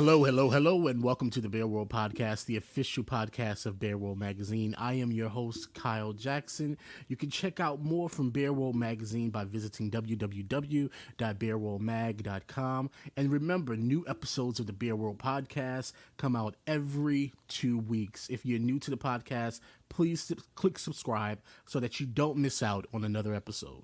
Hello, and welcome to the Bear World Podcast, the official podcast of Bear World Magazine. I am your host, Kyle Jackson. You can check out more from Bear World Magazine by visiting www.bearworldmag.com. And remember, new episodes of the Bear World Podcast come out every 2 weeks. If you're new to the podcast, please click subscribe so that you don't miss out on another episode.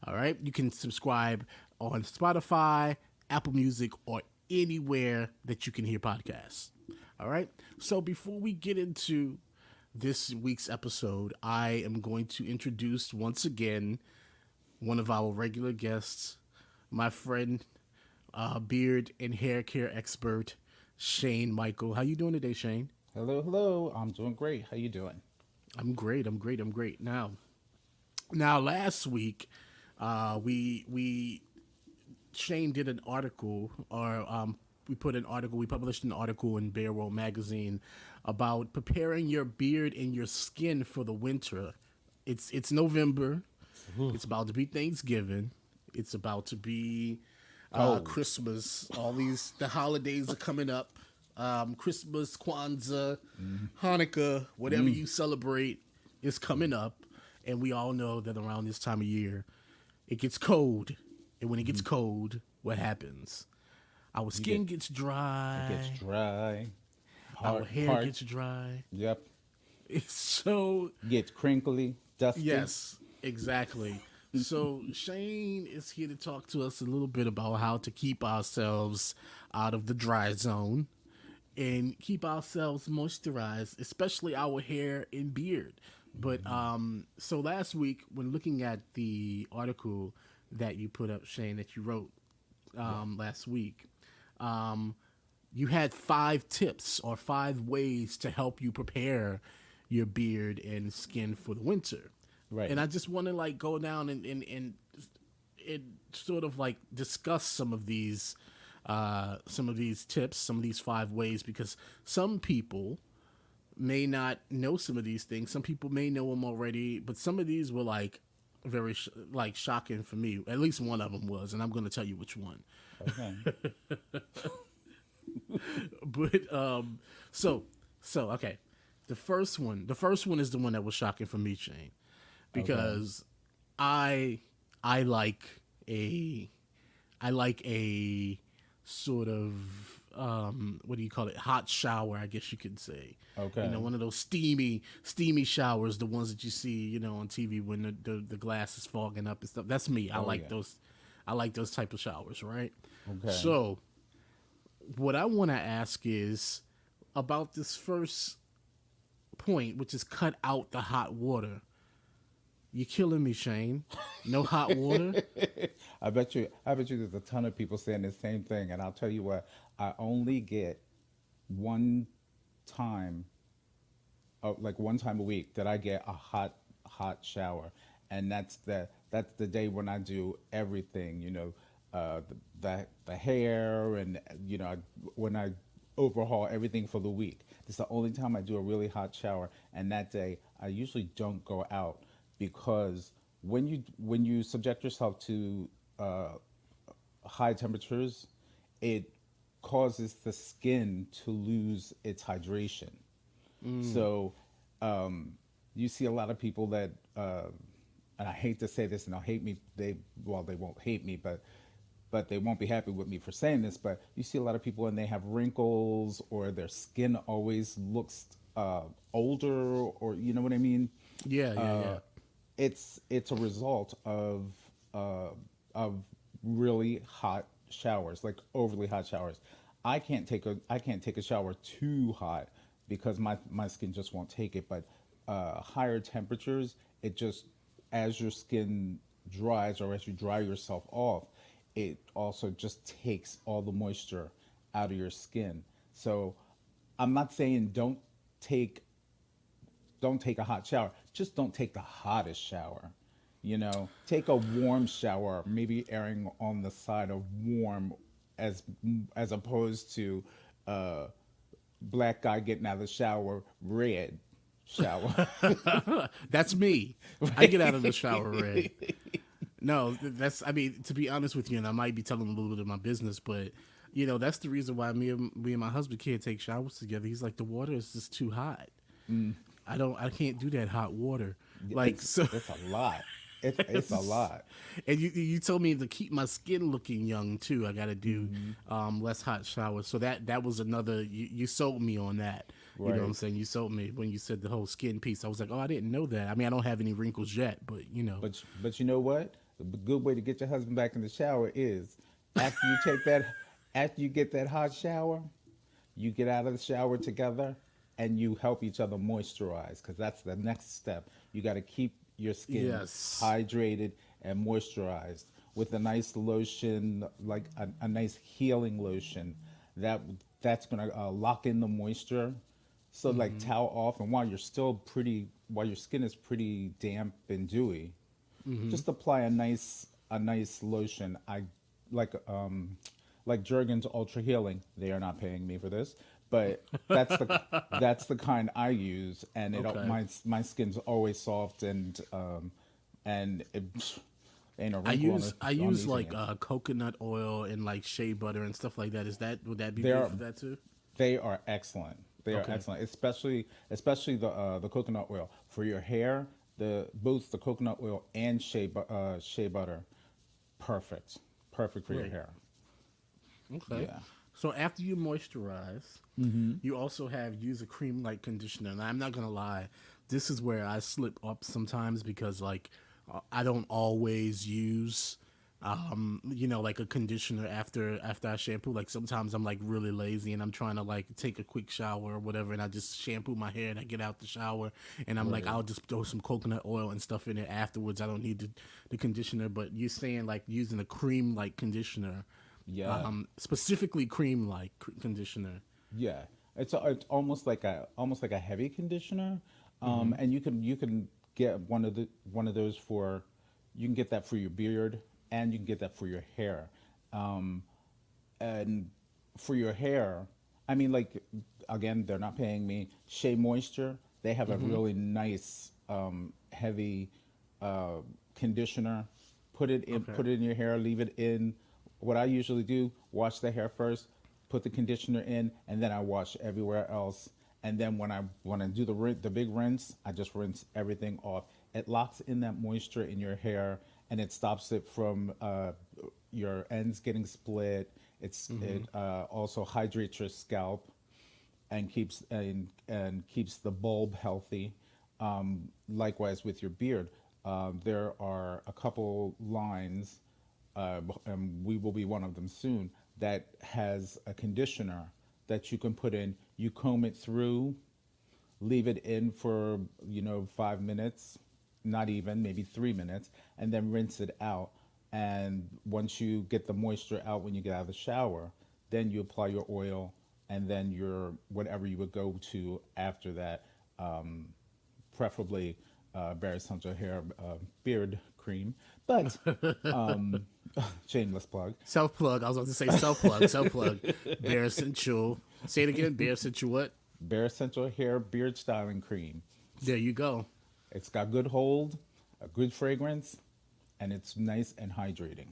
All right? You can subscribe on Spotify, Apple Music, or anywhere that you can hear podcasts. All right. So before we get into this week's episode, I am going to introduce once again one of our regular guests, my friend, beard and hair care expert, Shane Michael. How you doing today, Shane? Hello. I'm doing great. How you doing? I'm great. Now last week, we Shane did an article, or we published an article in Bear World Magazine about preparing your beard and your skin for the winter. It's November. It's about to be Thanksgiving. It's about to be Christmas. The holidays are coming up. Christmas, Kwanzaa, Hanukkah, whatever you celebrate is coming up. And we all know that around this time of year, it gets cold. And when it gets cold, what happens? Our skin gets dry. It gets dry. Our hair gets dry. Yep. It's so... Gets crinkly, dusty. Yes, exactly. So Shane is here to talk to us a little bit about how to keep ourselves out of the dry zone and keep ourselves moisturized, especially our hair and beard. But so last week, when looking at the article that you put up, Shane, that you wrote last week, you had 5 tips or 5 ways to help you prepare your beard and skin for the winter. Right. And I just want to go down and sort of discuss some of these tips, some of these 5 ways, because some people may not know some of these things. Some people may know them already, but some of these were very shocking for me. At least one of them was, and I'm going to tell you which one. Okay. But so okay. The first one is the one that was shocking for me, Shane, because I like a sort of what do you call it? Hot shower, I guess you could say. Okay. One of those steamy showers, the ones that you see, on TV when the glass is fogging up and stuff. That's me. I like those. I like those type of showers, right? Okay. So, what I want to ask is about this first point, which is cut out the hot water. You're killing me, Shane. No hot water? I bet you there's a ton of people saying the same thing, and I'll tell you what, I only get one time a week that I get a hot shower, and that's the day when I do everything, the hair, and when I overhaul everything for the week. It's the only time I do a really hot shower, and that day I usually don't go out, because when you subject yourself to high temperatures, it causes the skin to lose its hydration. So you see a lot of people that, and I hate to say this, and they'll hate me. They won't hate me, but they won't be happy with me for saying this. But you see a lot of people, and they have wrinkles, or their skin always looks older, or you know what I mean? Yeah. It's a result of really hot showers, like overly hot showers. I can't take a shower too hot because my skin just won't take it. But higher temperatures, it just, as your skin dries, or as you dry yourself off, it also just takes all the moisture out of your skin. So I'm not saying don't take a hot shower. Just don't take the hottest shower. Take a warm shower, maybe erring on the side of warm, as opposed to black guy getting out of the shower, red shower. That's me. I get out of the shower red. No, to be honest with you, and I might be telling a little bit of my business, but that's the reason why me and my husband can't take showers together. He's like, the water is just too hot. I can't do that hot water. Like so. It's a lot. It's a lot. And you told me to keep my skin looking young too. I got to do less hot showers. So that was another. You sold me on that. You know what I'm Right. saying? You sold me when you said the whole skin piece. I was like, oh, I didn't know that. I mean, I don't have any wrinkles yet, but But you know what? The good way to get your husband back in the shower is after you take that after you get that hot shower, you get out of the shower together and you help each other moisturize because that's the next step. You got to keep your skin Yes. hydrated and moisturized with a nice lotion, like a nice healing lotion that that's gonna lock in the moisture. So like towel off, and while your skin is pretty damp and dewy, just apply a nice lotion. I like like Jergens Ultra Healing. They are not paying me for this, but that's the kind I use, and Okay. my skin's always soft and it ain't a I wrinkle use I on use these like hands. coconut oil and like shea butter and stuff like that. Would that be They good are for that too? they are excellent. They are Okay. excellent, especially the coconut oil for your hair. Both the coconut oil and shea butter, perfect, perfect for your Great. hair. Okay. Yeah. So after you moisturize, you also have use a cream like conditioner. And I'm not gonna lie, this is where I slip up sometimes because like I don't always use like a conditioner after I shampoo. Like sometimes I'm like really lazy and I'm trying to like take a quick shower or whatever and I just shampoo my hair and I get out the shower and I'm like Right. I'll just throw some coconut oil and stuff in it afterwards. I don't need the conditioner, but you're saying like using a cream like conditioner, Yeah. specifically cream like conditioner. Yeah, it's almost like a heavy conditioner, and you can get one of those for you can get that for your beard and you can get that for your hair, um, and for your hair, I mean like again they're not paying me. Shea Moisture, they have a really nice heavy uh, conditioner. Okay. Put it in your hair, leave it in. What I usually do, wash the hair first, put the conditioner in, and then I wash everywhere else. And then when I do the big rinse, I just rinse everything off. It locks in that moisture in your hair, and it stops it from your ends getting split. It also hydrates your scalp and keeps the bulb healthy. Likewise with your beard, there are a couple lines, and we will be one of them soon, that has a conditioner that you can put in. You comb it through, leave it in for 5 minutes, not even maybe 3 minutes, and then rinse it out. And once you get the moisture out when you get out of the shower, then you apply your oil and then your whatever you would go to after that, preferably Bare Essential Hair beard cream. But shameless plug. Self plug. I was about to say self plug. Self plug. Bare Essential. Say it again. Bare Essential what? Bare Essential Hair beard styling cream. There you go. It's got good hold, a good fragrance, and it's nice and hydrating.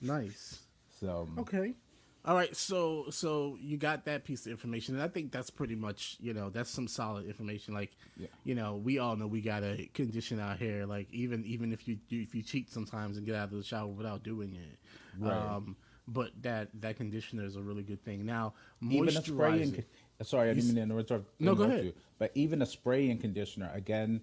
Nice. So Okay. All right. So you got that piece of information, and I think that's pretty much that's some solid information. Like, yeah, we all know we gotta condition our hair. Like even if you cheat sometimes and get out of the shower without doing it. right. But that conditioner is a really good thing. Now Even a spray moisturize it. sorry, I You, didn't s- mean to no, go interrupt ahead. you, but even a spray and conditioner, again,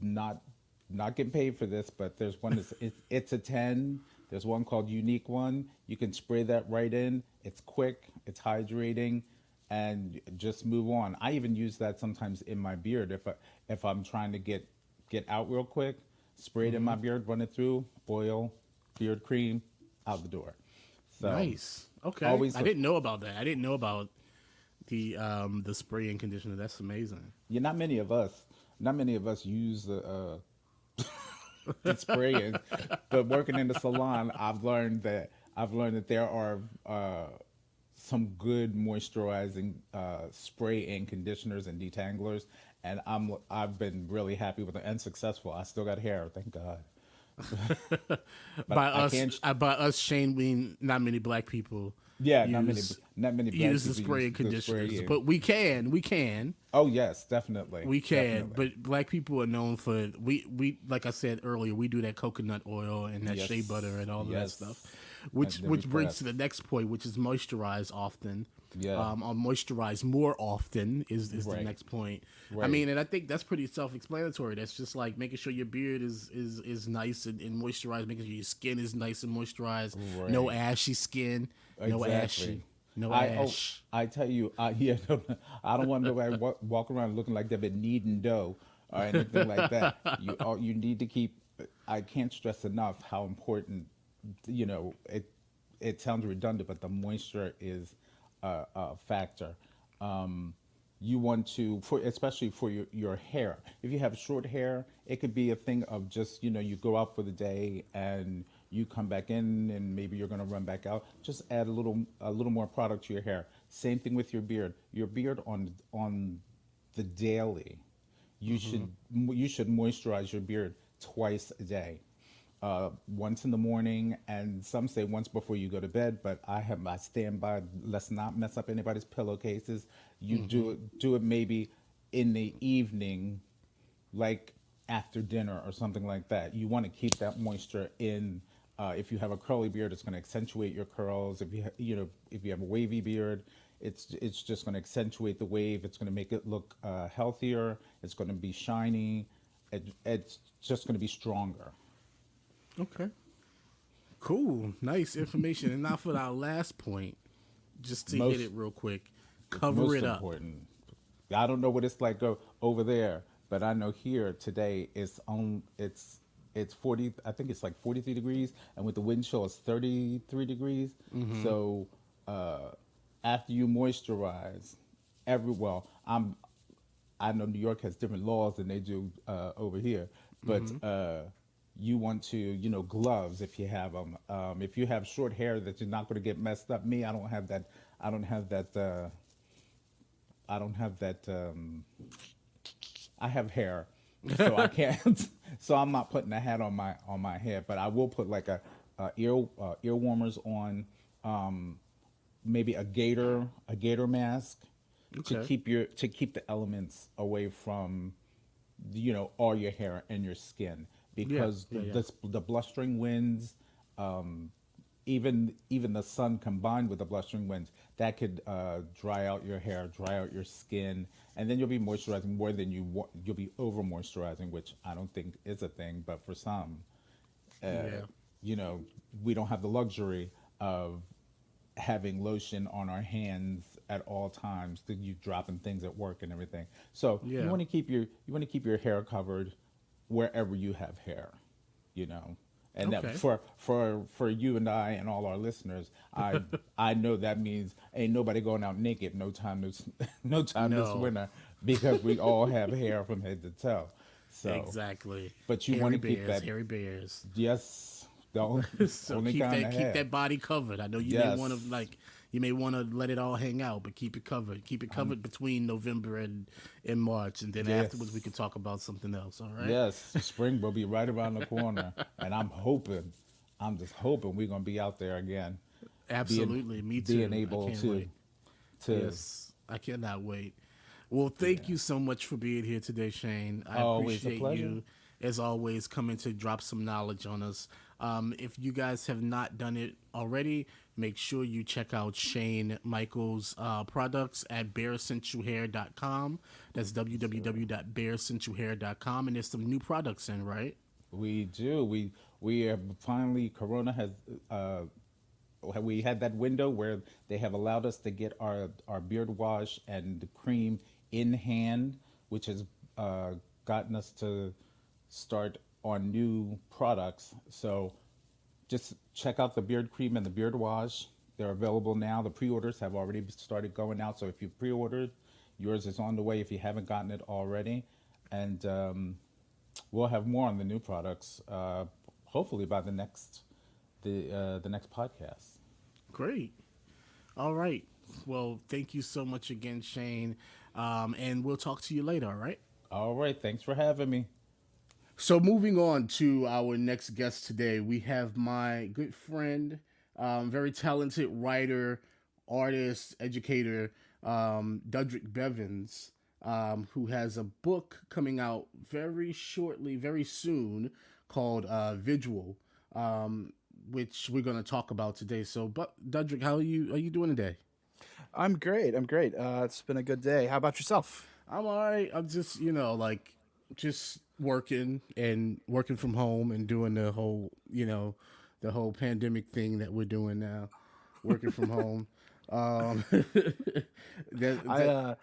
not not getting paid for this, but there's one it's a 10. There's one called Unique One. You can spray that right in. It's quick, it's hydrating, and just move on. I even use that sometimes in my beard if I'm trying to get out real quick. Spray it in my beard, run it through, oil, beard cream, out the door. So Nice. Okay. always I didn't know about that. I didn't know about the spray and conditioner. That's amazing. yeah, not many of us use the spraying, but working in the salon, I've learned that there are some good moisturizing spray and conditioners and detanglers, and I've been really happy with it and successful. I still got hair, thank God. But By I us, can't. by us shaming not many black people Yeah, use not many black use the people use spray and the spray conditioners, here. but Oh yes, definitely, we can. definitely. But black people are known for we like I said earlier, we do that coconut oil and that shea butter Yes, and all of that stuff, yes. And then we which brings to press. the next point, which is moisturize often. Yeah, Or moisturize more often is the right, next point. I right, mean, and I think that's pretty self-explanatory. That's just like making sure your beard is nice and moisturized, making sure your skin is nice and moisturized. No right. ashy skin, no Exactly. ashy, no I oh ash. I tell you, yeah, I don't want nobody walk around looking like they've been kneading dough or anything like that. You need to keep. I can't stress enough how important. It sounds redundant, but the moisture is a factor. You want to, for especially for your hair. If you have short hair, it could be a thing of just, you go out for the day and you come back in and maybe you're going to run back out. Just add a little more product to your hair. Same thing with your beard. Your beard on the daily, you should moisturize your beard twice a day, once in the morning, and some say once before you go to bed. But I stand by. Let's not mess up anybody's pillowcases. You do it maybe in the evening, like after dinner or something like that. You want to keep that moisture in. If you have a curly beard, it's going to accentuate your curls. If you have a wavy beard, it's just going to accentuate the wave. It's going to make it look healthier. It's going to be shiny. It's just going to be stronger. Okay, cool, nice information. And now for our last point, just to hit Most it real quick, cover most it up. important. I don't know what it's like over there, but I know here today it's 40. I think it's like 43 degrees, and with the wind chill, it's 33 degrees. So after you moisturize, I know New York has different laws than they do over here, but you want to, gloves if you have them. If you have short hair that you're not going to get messed up. Me, I don't have that. I don't have that. I don't have that. I have hair, so I can't. So I'm not putting a hat on my head, but I will put like ear warmers on. Maybe a gator mask to Okay. keep the elements away from all your hair and your skin, Yeah, because yeah, yeah. the blustering winds, even the sun combined with the blustering winds, that could dry out your hair, dry out your skin, and then you'll be moisturizing more than you'll be over moisturizing, which I don't think is a thing, but for some, uh, Yeah. you know, we don't have the luxury of having lotion on our hands at all times, that you dropping things at work and everything. So Yeah. you want to keep your hair covered wherever you have hair, you know. And that Okay. for you and I and all our listeners, I know that means ain't nobody going out naked no time this no time this No. winter, because we all have hair from head to toe. So, Exactly. but you want Hairy to keep bears, that. hairy bears. Yes, the only, So only kind of keep hair. that body covered. I know Yes, you may want to let it all hang out, but keep it covered. Keep it covered between November and March, and then afterwards we yes. can talk about something else. All right. Yes, spring will be right around the corner, and I'm just hoping we're gonna be out there again, being Absolutely. Me being too. I able can't wait. to Yes, I cannot wait. Well, thank yeah. you so much for being here today, Shane. I Always a appreciate pleasure. you, as always, coming to drop some knowledge on us. If you guys have not done it already, make sure you check out Shane Michaels' products at bareessentialhair.com. That's Yes, sir. www.bareessentialhair.com. And there's some new products in, right? We do. We have finally. Corona has. We had that window where they have allowed us to get our beard wash and the cream in hand, which has gotten us to start on new products. So just check out the beard cream and the beard wash. They're available now. The pre-orders have already started going out. So if you pre-ordered, yours is on the way if you haven't gotten it already. And we'll have more on the new products, hopefully by the next podcast. Great. All right. Well, thank you so much again, Shane. And we'll talk to you later, all right? All right. Thanks for having me. So, moving on to our next guest today, we have my good friend. very talented writer, artist, educator, Dudgrick Bevins, who has a book coming out very shortly, very soon, called Vigil, um, which we're going to talk about today. So, but Dudrick, how are you doing today? I'm great. I'm great. It's been a good day. How about yourself? I'm all right. I'm just, like just working and working from home and doing the whole pandemic thing that we're doing now, working from home. I That uh,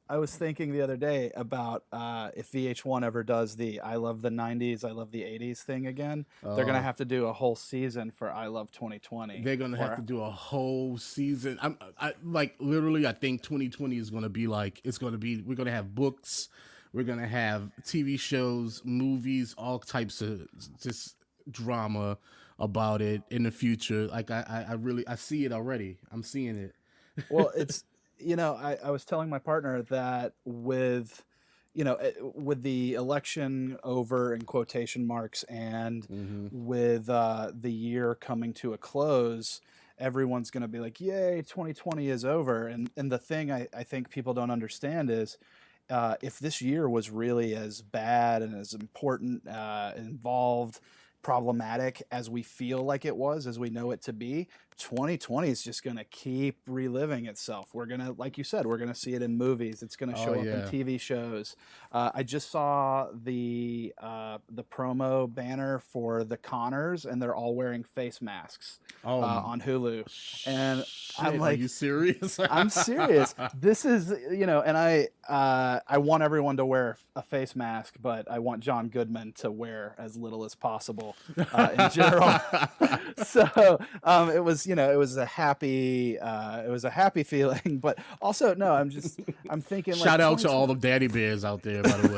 I was thinking the other day about if VH1 ever does the "I love the '90s, I love the '80s" thing again, they're gonna uh, have to do a whole season for "I love 2020." they're gonna have to Or do a whole season. I like literally. I think 2020 is gonna be like it's gonna be. We're gonna have books. We're gonna have TV shows, movies, all types of just drama about it in the future. Like I really I see it already. I'm seeing it. well, it's I was telling my partner that with the election over in quotation marks and Mm-hmm. with the year coming to a close, everyone's going to be like, yay, 2020 is over. And the thing I think people don't understand is if this year was really as bad and as important, involved, problematic as we feel like it was, as we know it to be, 2020 is just going to keep reliving itself. We're going to, like you said, we're going to see it in movies. It's going to Oh show up in yeah. TV shows. I just saw the promo banner for the Connors, and they're all wearing face masks on Hulu. And I'm Shit. Are like, you serious? I'm serious. This is, and I want everyone to wear a face mask, but I want John Goodman to wear as little as possible in general. So it was, it was a happy feeling, but also no, I'm thinking like Shout out to all 2020. the daddy bears out there, by the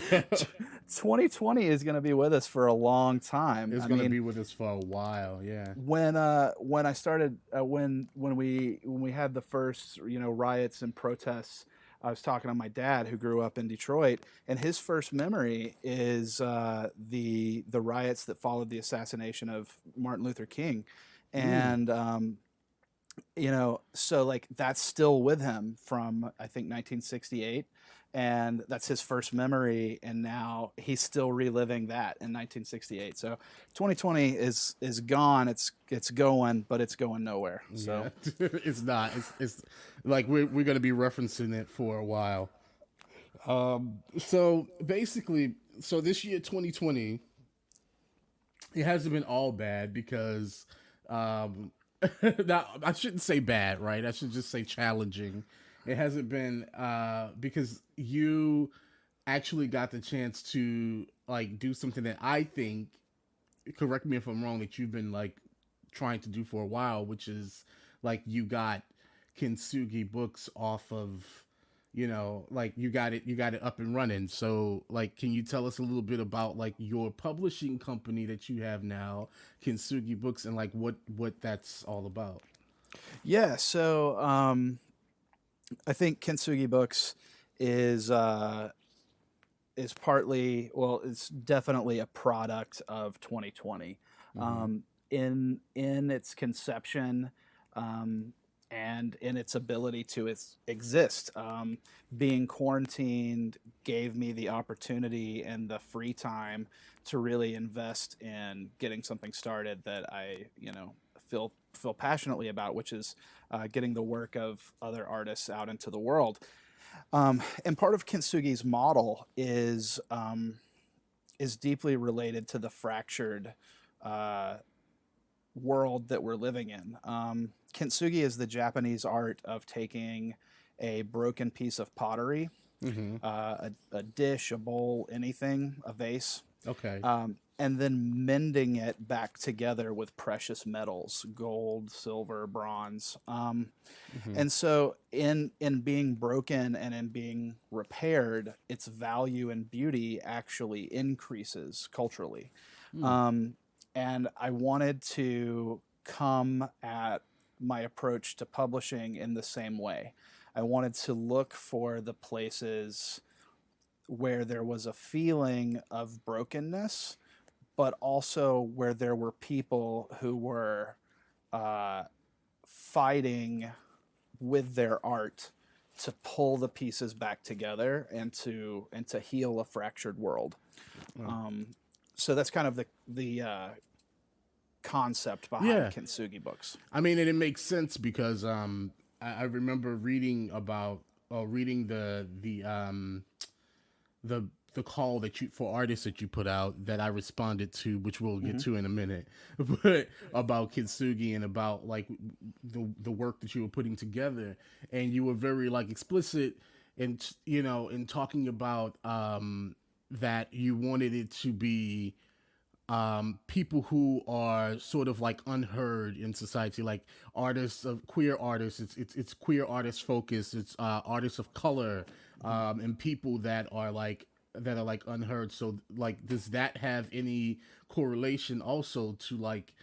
way. 2020 is going to be with us for a long time. It's I gonna mean, be with us for a while. Yeah. when I started when we had the first riots and protests, I was talking to my dad who grew up in Detroit, and his first memory is the riots that followed the assassination of Martin Luther King, Mm. and so like that's still with him from I think 1968, and that's his first memory, and now he's still reliving that in 1968. So 2020 is gone. It's going, but it's going nowhere. So Yeah. It's not. It's like we're gonna be referencing it for a while. So basically, so this year 2020, it hasn't been all bad because um now I shouldn't say bad, right? I should just say challenging. It hasn't been because you actually got the chance to like do something that I think, correct me if I'm wrong, that you've been like trying to do for a while, which is like you got Kintsugi Books off of, like you got it up and running. So like, can you tell us a little bit about like your publishing company that you have now, Kintsugi Books, and like what that's all about? yeah, so I think Kintsugi Books is is partly, well, it's definitely a product of 2020. Mm-hmm. In its conception, and in its ability to exist. Being quarantined gave me the opportunity and the free time to really invest in getting something started that I, feel passionately about, which is getting the work of other artists out into the world. And part of Kintsugi's model is deeply related to the fractured uh, world that we're living in. Kintsugi is the Japanese art of taking a broken piece of pottery, Mm-hmm. a dish, a bowl, anything, a vase, Okay. and then mending it back together with precious metals, gold, silver, bronze. Mm-hmm. And so, in being broken and in being repaired, its value and beauty actually increases culturally. Mm. Um, and I wanted to come at my approach to publishing in the same way. I wanted to look for the places where there was a feeling of brokenness, but also where there were people who were uh, fighting with their art to pull the pieces back together and to heal a fractured world. So that's kind of the concept behind Yeah. Kintsugi Books. I mean, and it makes sense because I remember reading about reading the the call that you for artists that you put out that I responded to, which we'll get Hmm. to in a minute, but about Kintsugi and about like the work that you were putting together, and you were very like explicit in in talking about that you wanted it to be people who are sort of like unheard in society, like artists of queer artists. It's queer artist focused. It's artists of color, and people that are like unheard. So like, does that have any correlation also to like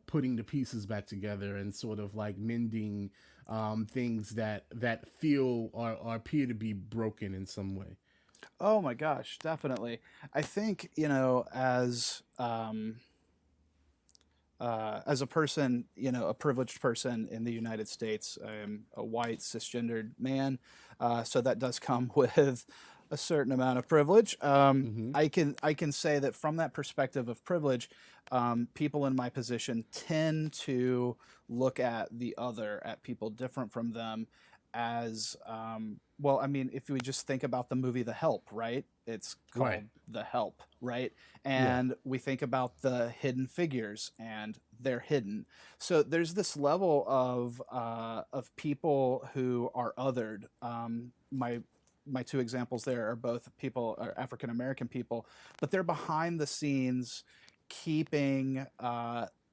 putting the pieces back together and sort of like mending things that feel or appear to be broken in some way? Oh my gosh, definitely. I think, as a person, a privileged person in the United States, I am a white cisgendered man, so that does come with a certain amount of privilege. Mm-hmm. I can say that from that perspective of privilege, people in my position tend to look at the other, at people different from them, as well. I mean, if we just think about the movie The Help, right? It's Right. called The Help, right? Yeah. And we think about the hidden figures, and they're hidden. So there's this level of people who are othered. My two examples there are both people, are African American people, but they're behind the scenes, keeping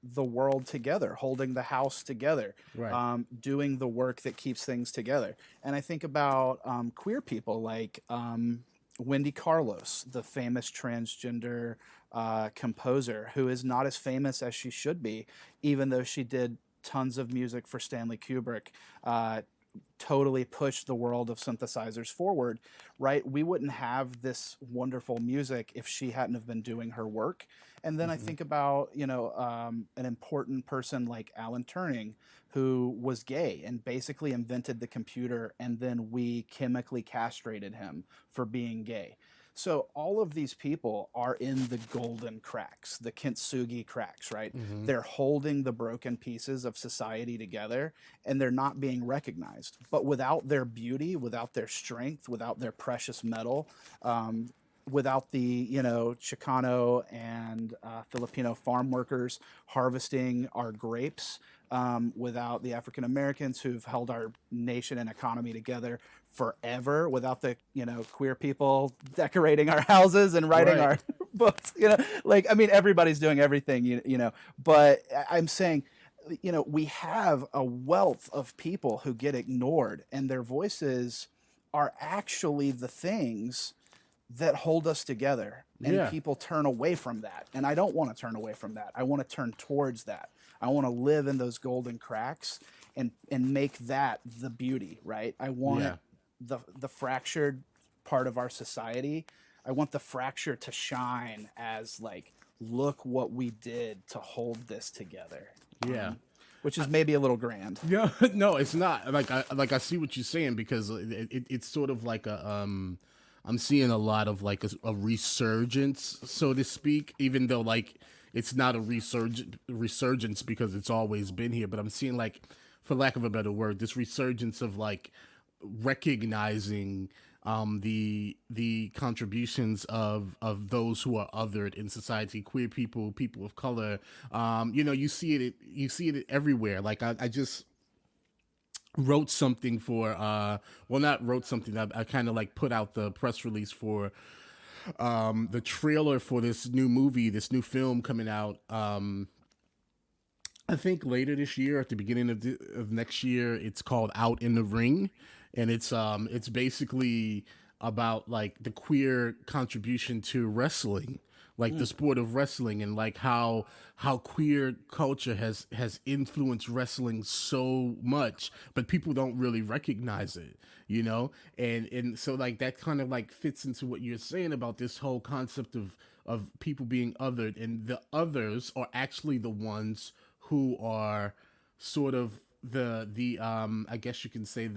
the world together, holding the house together, Right. doing the work that keeps things together. And I think about queer people like Wendy Carlos, the famous transgender composer, who is not as famous as she should be, even though she did tons of music for Stanley Kubrick. Totally pushed the world of synthesizers forward, right? We wouldn't have this wonderful music if she hadn't have been doing her work. And then I Mm-hmm. think about, an important person like Alan Turing, who was gay and basically invented the computer, and then we chemically castrated him for being gay. So all of these people are in the golden cracks, the Kintsugi cracks, right? Mm-hmm. They're holding the broken pieces of society together, and they're not being recognized. But without their beauty, without their strength, without their precious metal, without the Chicano and Filipino farm workers harvesting our grapes, without the African Americans who've held our nation and economy together forever, without the queer people decorating our houses and writing Right. our books, like, I mean, everybody's doing everything, but I'm saying, we have a wealth of people who get ignored, and their voices are actually the things that hold us together. And Yeah. people turn away from that. And I don't want to turn away from that. I want to turn towards that. I want to live in those golden cracks and make that the beauty, right? I want Yeah. the fractured part of our society. I want the fracture to shine as like, look what we did to hold this together. Yeah. Which is maybe a little grand. No, no, it's not. I see what you're saying because it's sort of like I'm seeing a lot of like a resurgence, so to speak. Even though like it's not a resurgence because it's always been here, but I'm seeing like, for lack of a better word, this resurgence of like recognizing the contributions of those who are othered in society, queer people, people of color. You see it everywhere. Like I just wrote something for well, not wrote something, I kind of like put out the press release for the trailer for this new movie, this new film coming out, I think later this year, at the beginning of next year. It's called Out in the Ring, and it's basically about like the queer contribution to wrestling, like the Mm. sport of wrestling, and like how queer culture has influenced wrestling so much, but people don't really recognize it, and so like that kind of like fits into what you're saying about this whole concept of people being othered, and the others are actually the ones who are sort of the I guess you can say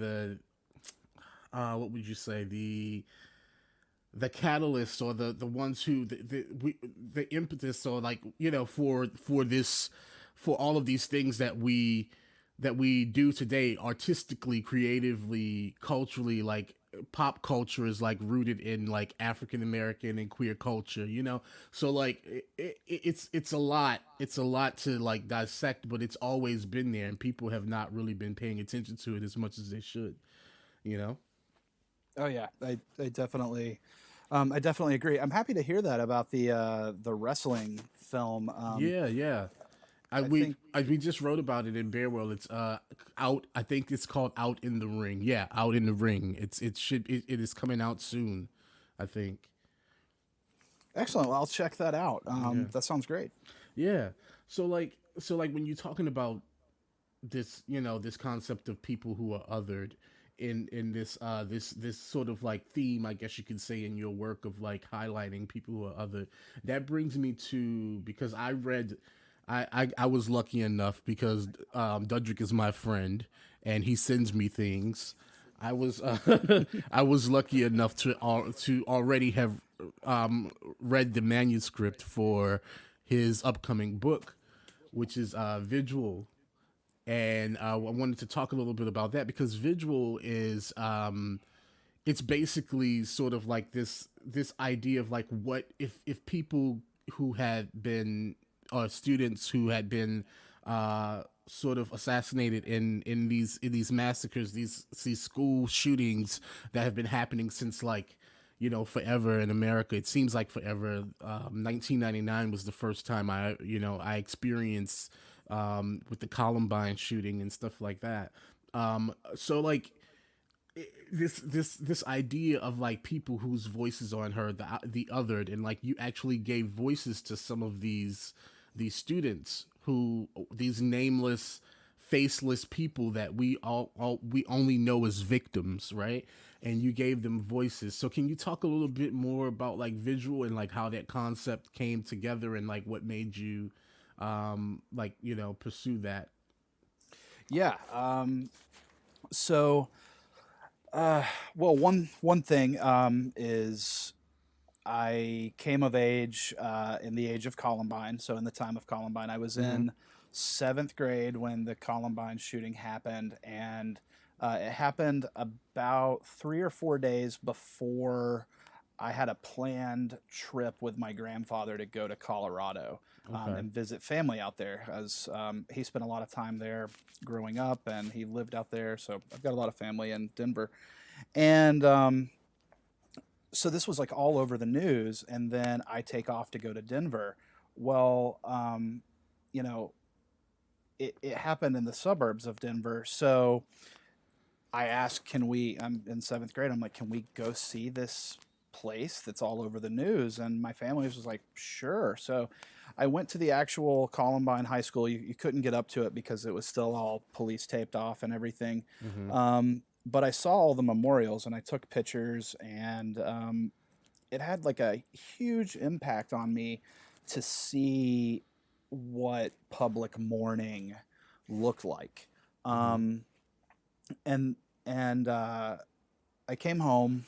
what would you say, the catalyst, or the ones who the impetus, or like, for this, for all of these things that we do today, artistically, creatively, culturally. Like, pop culture is like rooted in like African American and queer culture, so like it's a lot, to like dissect, but it's always been there, and people have not really been paying attention to it as much as they should, you know. Oh yeah, I definitely agree. I'm happy to hear that about the wrestling film. Yeah, yeah. I think We just wrote about it in Bear World. It's out. I think it's called Out in the Ring. Yeah, Out in the Ring. It is coming out soon, I think. excellent. Well, I'll check that out. Yeah. That sounds great. Yeah. So like when you're talking about this, this concept of people who are othered in this sort of like theme, I guess you could say, in your work of like highlighting people who are othered. That brings me to, because I was lucky enough, because Dudgrick is my friend and he sends me things. I was I was lucky enough to already have read the manuscript for his upcoming book, which is Vigil, and I wanted to talk a little bit about that, because Vigil is it's basically sort of like this idea of like, what if people who had been, or students who had been sort of assassinated in these massacres, these school shootings that have been happening since, like, forever in America. It seems like forever. 1999 was the first time I experienced with the Columbine shooting and stuff like that. So like, this idea of like people whose voices aren't heard, the othered, and like you actually gave voices to some of these students, who, these nameless, faceless people that we only know as victims, right? And you gave them voices. So can you talk a little bit more about like Visual, and like how that concept came together, and like what made you like, pursue that? Yeah. So, well, one thing is I came of age in the age of Columbine. So in the time of Columbine, I was Mm-hmm. in seventh grade when the Columbine shooting happened, and it happened about 3 or 4 days before I had a planned trip with my grandfather to go to Colorado Okay. and visit family out there, as he spent a lot of time there growing up, and he lived out there. So I've got a lot of family in Denver, and so this was like all over the news, and then I take off to go to Denver. Well, you know, it happened in the suburbs of Denver. So I asked, can we, I'm in seventh grade, I'm like, can we go see this place that's all over the news? And my family was like, sure. So I went to the actual Columbine High School. You couldn't get up to it because it was still all police taped off and everything. Mm-hmm. But I saw all the memorials and I took pictures, and it had like a huge impact on me to see what public mourning looked like. Mm-hmm. Um, and I came home,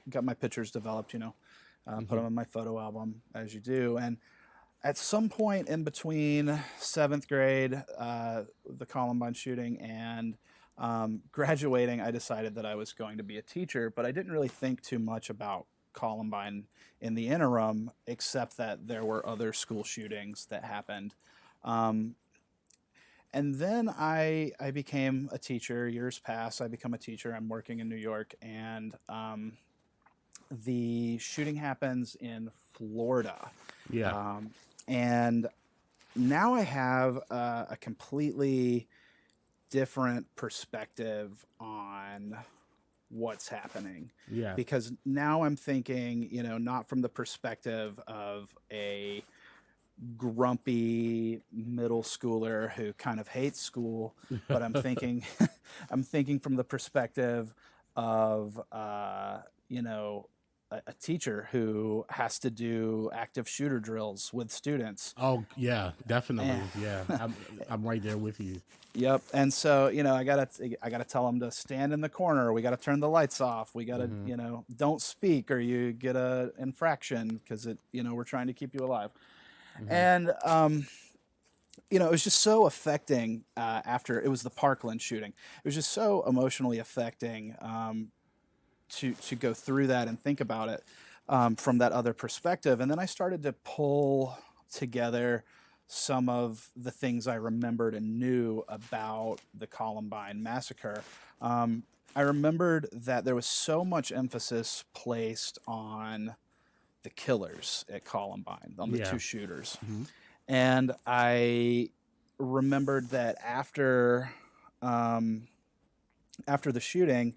got my pictures developed, put Mm-hmm. them in my photo album as you do. And at some point in between seventh grade, the Columbine shooting, and graduating, I decided that I was going to be a teacher, but I didn't really think too much about Columbine in the interim, except that there were other school shootings that happened. Um, and then I became a teacher. Years pass. I become a teacher. I'm working in New York, and the shooting happens in Florida. Yeah. Um, and now I have a completely different perspective on what's happening, Yeah. because now I'm thinking, not from the perspective of a grumpy middle schooler who kind of hates school, but I'm thinking, I'm thinking from the perspective of, a teacher who has to do active shooter drills with students. Oh yeah, definitely. And, Yeah, I'm right there with you. yep. And so, I gotta tell them to stand in the corner. We gotta turn the lights off. We gotta, don't speak or you get a infraction because we're trying to keep you alive. And it was just so affecting. After it was the Parkland shooting, it was just so emotionally affecting to go through that and think about it from that other perspective. And then I started to pull together some of the things I remembered and knew about the Columbine massacre. I remembered that there was so much emphasis placed on the killers at Columbine, on the Yeah. two shooters. And I remembered that after the shooting,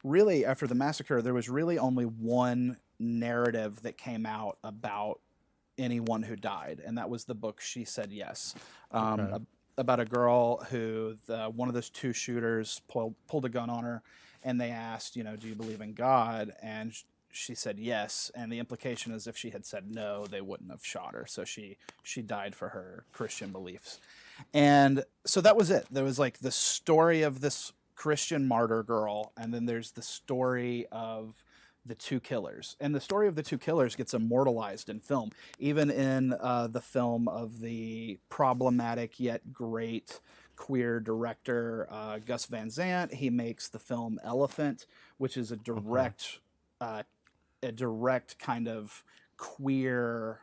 really after the massacre, there was really only one narrative that came out about anyone who died, and that was the book She Said Yes, Okay. about a girl who one of those two shooters pulled a gun on her, and they asked, do you believe in God? And she said yes, and the implication is if she had said no, they wouldn't have shot her. So she died for her Christian beliefs. And so that was it. There was like the story of this Christian martyr girl, and then there's the story of the two killers. And the story of the two killers gets immortalized in film, even in the film of the problematic yet great queer director Gus Van Sant. He makes the film Elephant, which is a direct kind of queer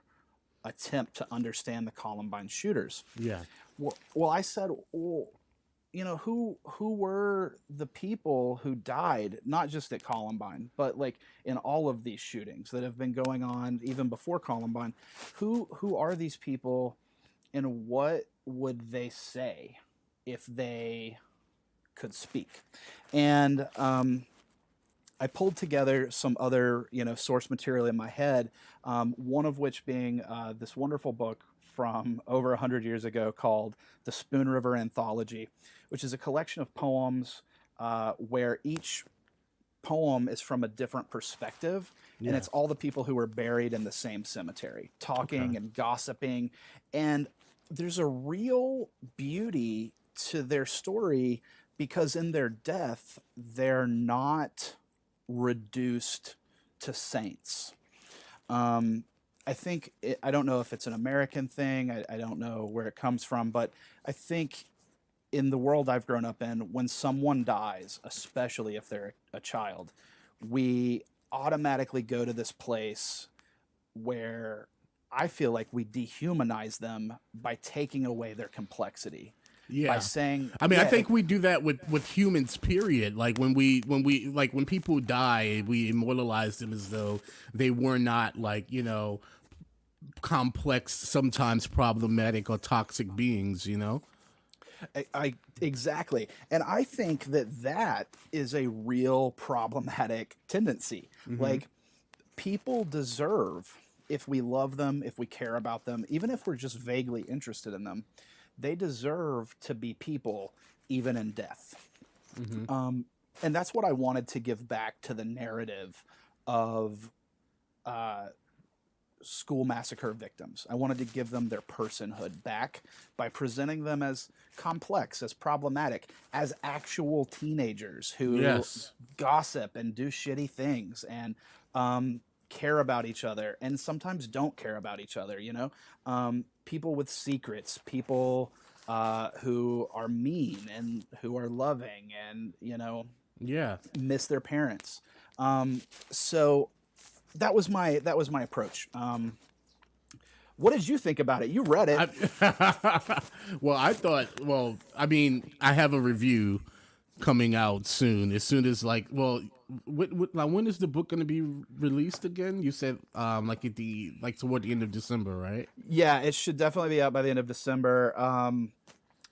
attempt to understand the Columbine shooters. Yeah. Well, I said, well, who were the people who died, not just at Columbine, but like in all of these shootings that have been going on even before Columbine? Who are these people, and what would they say if they could speak? And I pulled together some other, source material in my head, one of which being this wonderful book from over 100 years ago called The Spoon River Anthology, which is a collection of poems where each poem is from a different perspective, and it's all the people who were buried in the same cemetery, talking and gossiping. And there's a real beauty to their story because in their death, they're not reduced to saints. I think I don't know if it's an American thing. I don't know where it comes from, but I think in the world I've grown up in, when someone dies, especially if they're a child, we automatically go to this place where I feel like we dehumanize them by taking away their complexity. Yeah. By saying, I mean, I think we do that with humans, period. Like when people die, we immortalize them as though they were not like, complex, sometimes problematic or toxic beings, I exactly. And I think that is a real problematic tendency. Like, people deserve, if we love them, if we care about them, even if we're just vaguely interested in them, they deserve to be people even in death. And that's what I wanted to give back to the narrative of school massacre victims. I wanted to give them their personhood back by presenting them as complex, as problematic, as actual teenagers who gossip and do shitty things and care about each other and sometimes don't care about each other, people with secrets, people who are mean and who are loving and, miss their parents. So that was my approach. What did you think about it? You read it. I have a review coming out soon. As soon as when is the book going to be released again? You said toward the end of December, right? Yeah, it should definitely be out by the end of December.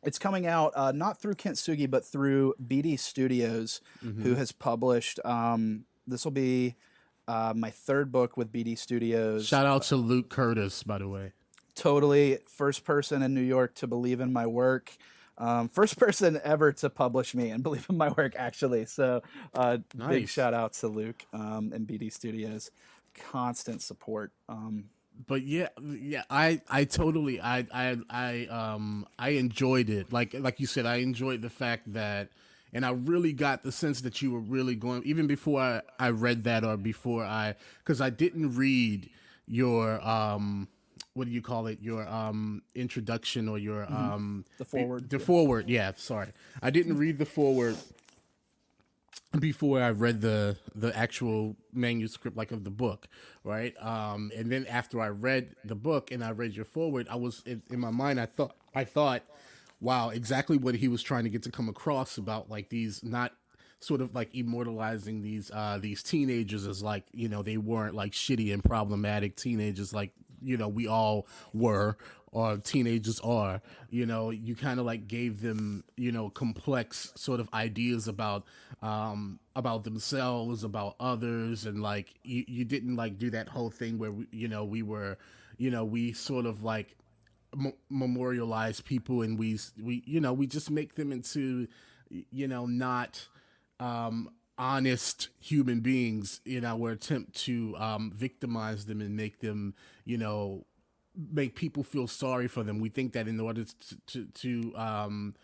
It's coming out not through Kintsugi, but through BD Studios, who has published. This will be my third book with BD Studios. Shout out to Luke Curtis, by the way. Totally, first person in New York to believe in my work. First person ever to publish me and believe in my work, actually. So big Nice. shout out to Luke and BD Studios. Constant support. But yeah, I totally, I enjoyed it. Like you said, I enjoyed the fact that, and I really got the sense that you were really going, even before I read that, or before because I didn't read your, what do you call it? Your, introduction, or your, The forward. the Yeah. forward. Yeah, sorry. I didn't read the forward before I read the actual manuscript, like, of the book, right? And then after I read the book and I read your forward, I was in my mind. I thought, wow, exactly what he was trying to get to come across about, like, these, not sort of like immortalizing these teenagers as, like, they weren't like shitty and problematic teenagers, like, we all were, or teenagers are. You kind of like gave them, complex sort of ideas about themselves, about others, and like you didn't like do that whole thing where we were, we sort of like memorialize people, and we just make them into, not honest human beings in our attempt to victimize them and make them, make people feel sorry for them. We think that in order to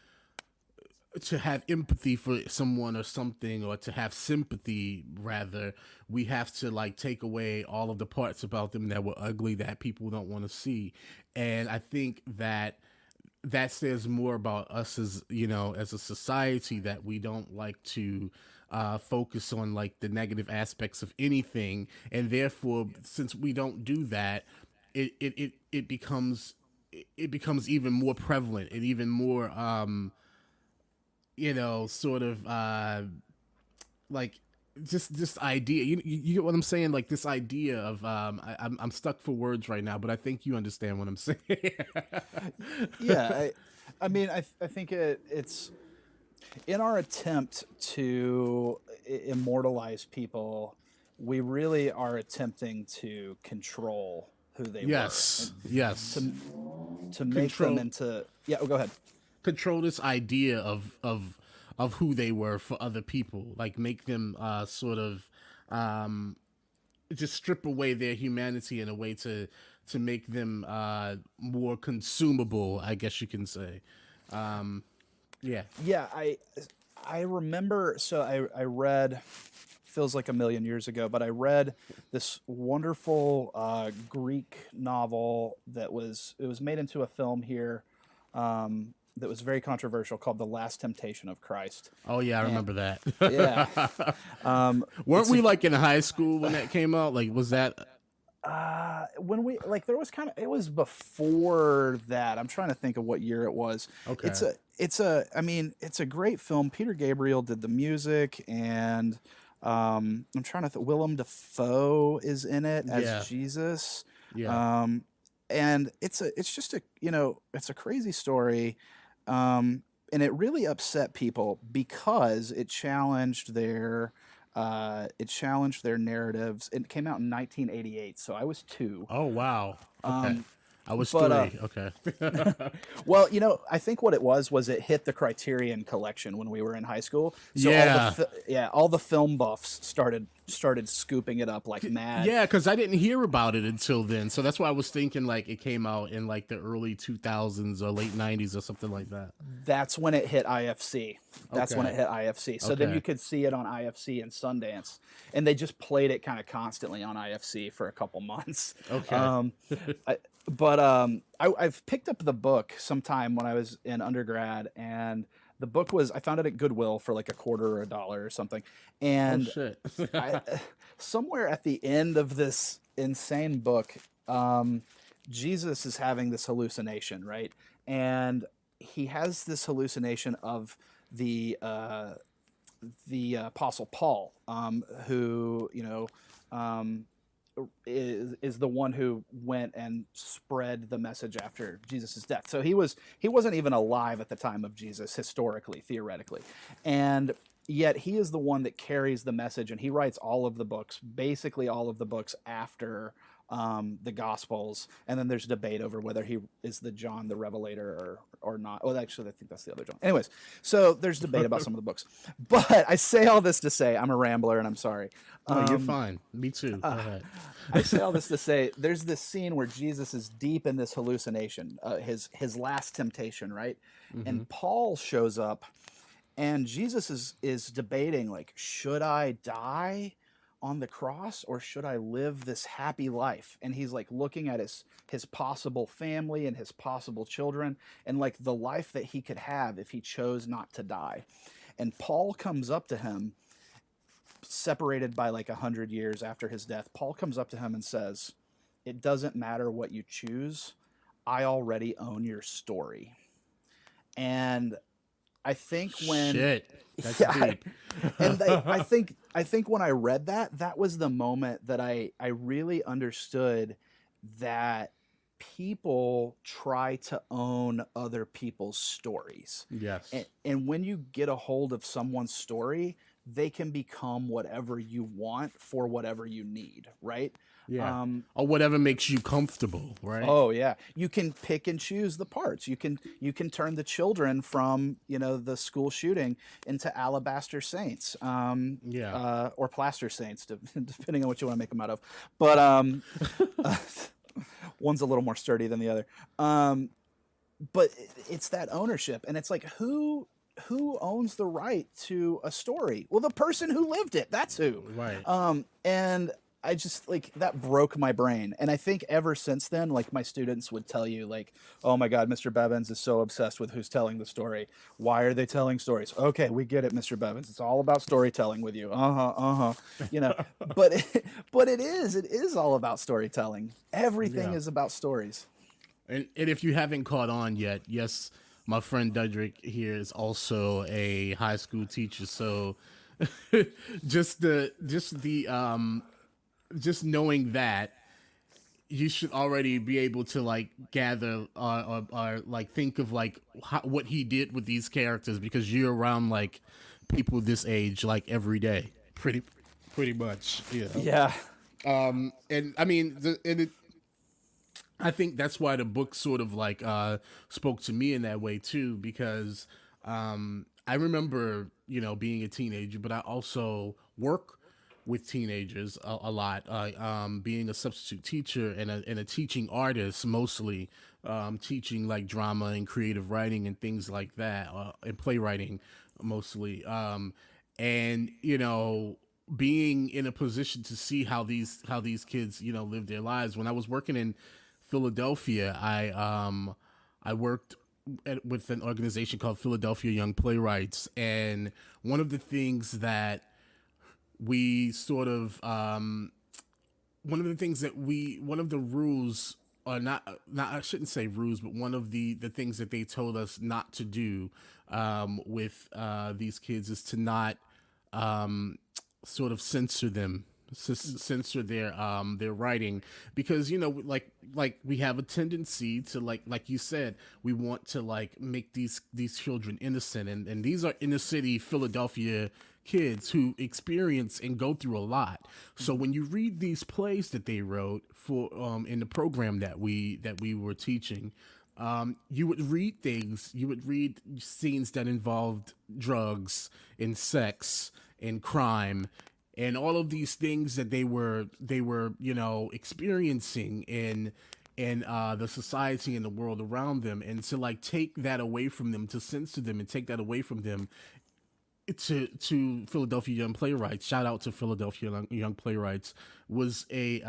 have empathy for someone or something, or to have sympathy rather, we have to like take away all of the parts about them that were ugly, that people don't want to see. And I think that says more about us as, as a society, that we don't like to focus on like the negative aspects of anything. And therefore, since we don't do that, it becomes even more prevalent, and even more, sort of, like, just this idea. You get what I'm saying? Like, this idea of, I'm stuck for words right now, but I think you understand what I'm saying. Yeah, I mean, I think it's in our attempt to immortalize people, we really are attempting to control who they were, Yes, and yes. to make them Control into. Yeah, oh, go ahead. control this idea of who they were for other people. Like, make them, sort of, um, just strip away their humanity in a way to make them, more consumable, I guess you can say. Yeah. Yeah, I remember. So I read. Feels like a million years ago, but I read this wonderful Greek novel it was made into a film here, that was very controversial, called The Last Temptation of Christ. Oh yeah, I And remember that. yeah, Weren't it's a we like in high school when that came out? Like, was that? when we like there was kind of it was before that. I'm trying to think of what year it was. Okay. I mean, it's a great film. Peter Gabriel did the music, and I'm trying to Willem Dafoe is in it Yeah. as Jesus. Yeah. Um, and it's just a it's a crazy story, and it really upset people because it challenged their narratives. It came out in 1988, so I was 2. Oh wow. Okay. Um, I was but 3. Okay. well, I think what it was it hit the Criterion Collection when we were in high school. So Yeah. all the film buffs started scooping it up like mad. Yeah, because I didn't hear about it until then, so that's why I was thinking like it came out in like the early 2000s or late 90s or something like that. That's when it hit IFC. That's when Okay. it hit IFC. So then Okay. you could see it on IFC and Sundance, and they just played it kind of constantly on IFC for a couple months. Okay. I've picked up the book sometime when I was in undergrad, and the book I found it at Goodwill for like $0.25 or $1 or something, Oh and shit. somewhere at the end of this insane book, Jesus is having this hallucination, right? And he has this hallucination of the Apostle Paul, who is the one who went and spread the message after Jesus' death. So he wasn't even alive at the time of Jesus, historically, theoretically, and yet he is the one that carries the message, and he writes all of the books, basically all of the books after the Gospels, and then there's debate over whether he is the John the Revelator or not. Oh, actually, I think that's the other John. Anyways, so there's debate about some of the books. But I say all this to say I'm a rambler, and I'm sorry. No, you're fine. Me too. Go ahead. I say all this to say there's this scene where Jesus is deep in this hallucination, his last temptation, right? And Paul shows up, and Jesus is debating, like, should I die on the cross or should I live this happy life? And he's like looking at his possible family and his possible children and like the life that he could have if he chose not to die. And Paul comes up to him, separated by like 100 years after his death. Paul comes up to him and says, "It doesn't matter what you choose. I already own your story." And I think when Shit. That's deep. and I think when I read that, that was the moment that I really understood that people try to own other people's stories. Yes. And when you get a hold of someone's story, they can become whatever you want for whatever you need, right? Yeah. Or whatever makes you comfortable, right? Oh yeah, you can pick and choose the parts. You can turn the children from the school shooting into alabaster saints, or plaster saints, depending on what you want to make them out of. But one's a little more sturdy than the other. But it's that ownership, and it's like who owns the right to a story? Well, the person who lived it. That's who. Right. And I just like that broke my brain. And I think ever since then, like my students would tell you like, oh my God, Mr. Bevins is so obsessed with who's telling the story. Why are they telling stories? Okay, we get it, Mr. Bevins. It's all about storytelling with you. But it is all about storytelling. Everything is about stories. And if you haven't caught on yet, yes, my friend Dudgrick here is also a high school teacher. So just knowing that, you should already be able to like gather or like think of like what he did with these characters, because you're around like people this age like every day, pretty much. Yeah. And I mean, I think that's why the book sort of like spoke to me in that way too, because I remember being a teenager, but I also work with teenagers a lot, being a substitute teacher and a teaching artist, mostly teaching like drama and creative writing and things like that, and playwriting mostly, and being in a position to see how these kids live their lives. When I was working in Philadelphia, I worked with an organization called Philadelphia Young Playwrights, and one of the things that we sort of one of the rules, or not I shouldn't say rules, but one of the things that they told us not to do with these kids is to not sort of censor them, censor their writing, because like we have a tendency to like you said, we want to like make these children innocent, and these are inner city Philadelphia kids who experience and go through a lot. So when you read these plays that they wrote for in the program that we were teaching, you would read scenes that involved drugs and sex and crime and all of these things that they were experiencing in the society and the world around them, and to like take that away from them, to censor them and take that away from them, to Philadelphia Young Playwrights, shout out to Philadelphia Young Playwrights, was a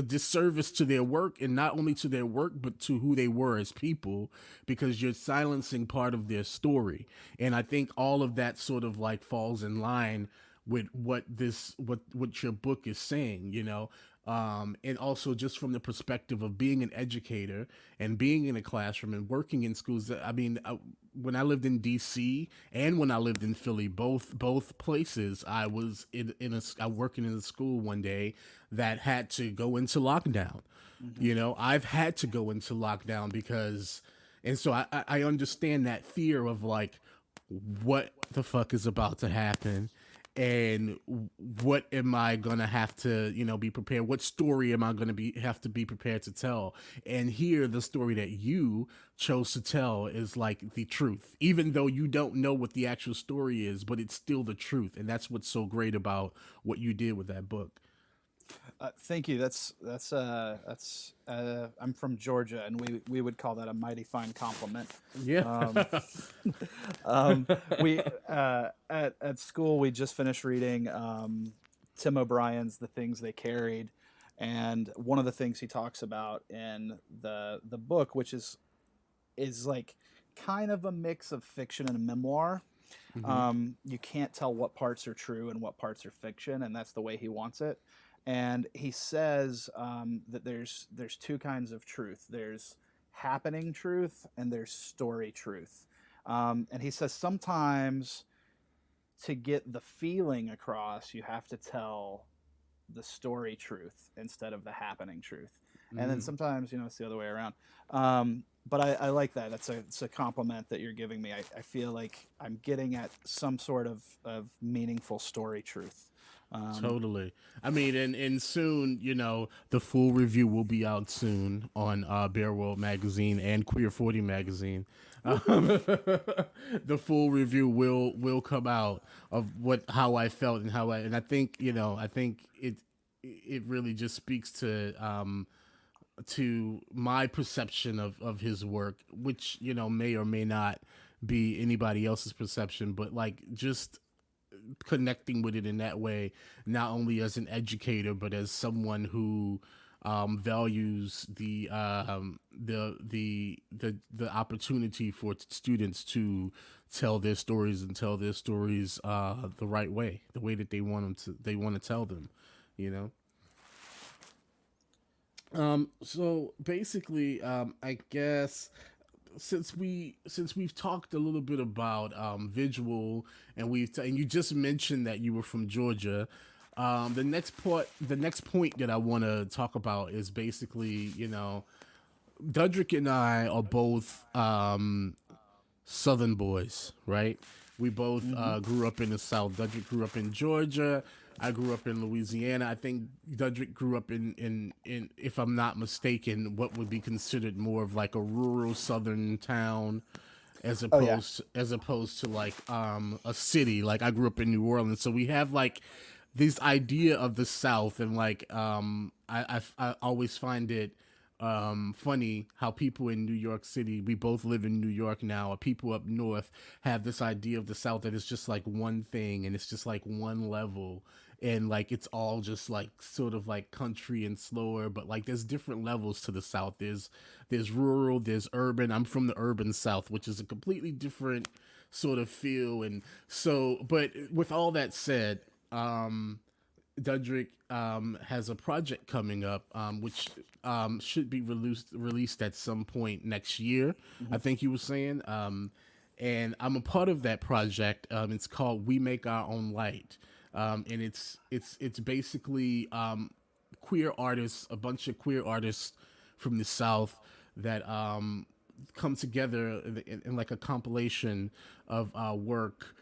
disservice to their work, and not only to their work, but to who they were as people, because you're silencing part of their story. And I think all of that sort of like falls in line with what your book is saying, and also just from the perspective of being an educator and being in a classroom and working in schools. I mean, when I lived in DC and when I lived in Philly, both places, I was I working in a school one day that had to go into lockdown. Mm-hmm. I've had to go into lockdown and so I understand that fear of like, what the fuck is about to happen. and what am I gonna have to, be prepared? What story am I gonna have to be prepared to tell? And here, the story that you chose to tell is like the truth, even though you don't know what the actual story is, but it's still the truth, and that's what's so great about what you did with that book. Thank you. I'm from Georgia, and we would call that a mighty fine compliment. Yeah. Um, we at school we just finished reading Tim O'Brien's The Things They Carried, and one of the things he talks about in the book, which is like kind of a mix of fiction and a memoir. Hmm. You can't tell what parts are true and what parts are fiction, and that's the way he wants it. And he says that there's two kinds of truth. There's happening truth and there's story truth. And he says sometimes to get the feeling across, you have to tell the story truth instead of the happening truth. And then Mm. sometimes, it's the other way around. But I like that. It's a compliment that you're giving me. I feel like I'm getting at some sort of meaningful story truth. Um, Totally. I mean, and soon, the full review will be out soon on Bear World Magazine and Queer 40 Magazine. The full review will come out of how I felt and and I think, I think it really just speaks to my perception of his work, which, may or may not be anybody else's perception, but like just connecting with it in that way, not only as an educator but as someone who values the opportunity for students to tell their stories and tell their stories the right way, the way that they want to tell them, you know. So basically, I guess since we've talked a little bit about Vigil, and and you just mentioned that you were from Georgia. The next point that I want to talk about is basically, Dudgrick and I are both Southern boys, right? We both mhm. grew up in the South. Dudrick grew up in Georgia. I grew up in Louisiana. I think Dudrick grew up in, if I'm not mistaken, what would be considered more of like a rural Southern town, Oh yeah. as opposed to like a city. Like I grew up in New Orleans, so we have like this idea of the South, and like I always find it funny how people in New York City, we both live in New York now, or people up north have this idea of the South that it's just like one thing and it's just like one level. And like it's all just like sort of like country and slower, but like there's different levels to the South. There's rural, there's urban. I'm from the urban South, which is a completely different sort of feel. And so, but with all that said, Dudrick has a project coming up, which should be released at some point next year. I Mhm. think you were saying, and I'm a part of that project. It's called "We Make Our Own Light," and it's basically queer artists, a bunch of queer artists from the South that come together in like a compilation of work,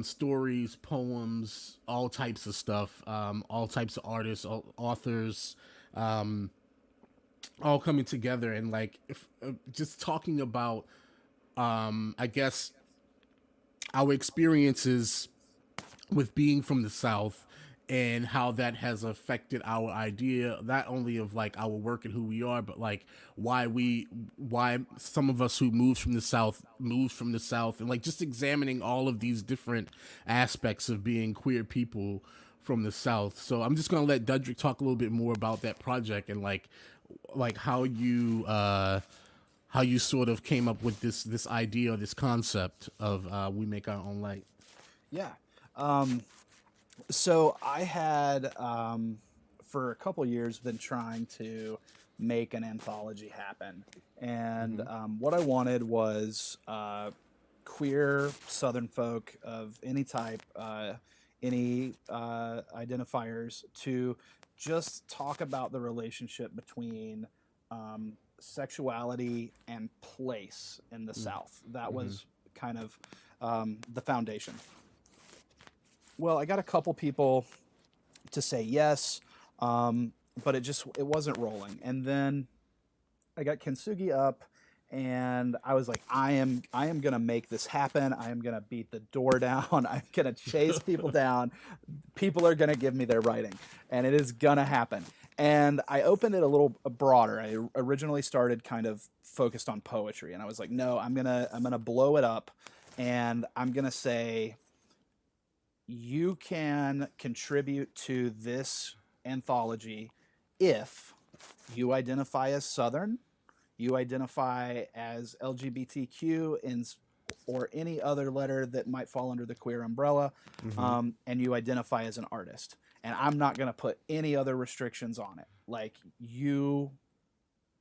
stories, poems, all types of stuff, all types of artists, authors, um, all coming together and like just talking about, I guess, our experiences with being from the South and how that has affected our idea not only of like our work and who we are, but like why some of us who moved from the South, and like just examining all of these different aspects of being queer people from the South. So I'm just gonna let Dudrick talk a little bit more about that project and like how you sort of came up with this idea, this concept of we make our own light. Yeah. Um, so I had for a couple years been trying to make an anthology happen, and Mm-hmm. what I wanted was queer Southern folk of any type, any identifiers, to just talk about the relationship between sexuality and place in the South. That Mm-hmm. was kind of the foundation. Well, I got a couple people to say yes, but it wasn't rolling. And then I got Kintsugi up, and I was like, I am gonna make this happen. I am gonna beat the door down. I'm gonna chase people down. People are gonna give me their writing, and it is gonna happen. And I opened it a little broader. I originally started kind of focused on poetry, and I was like, no, I'm gonna blow it up, and I'm gonna say you can contribute to this anthology if you identify as Southern, you identify as LGBTQ, or any other letter that might fall under the queer umbrella, and you identify as an artist. And I'm not going to put any other restrictions on it. Like, you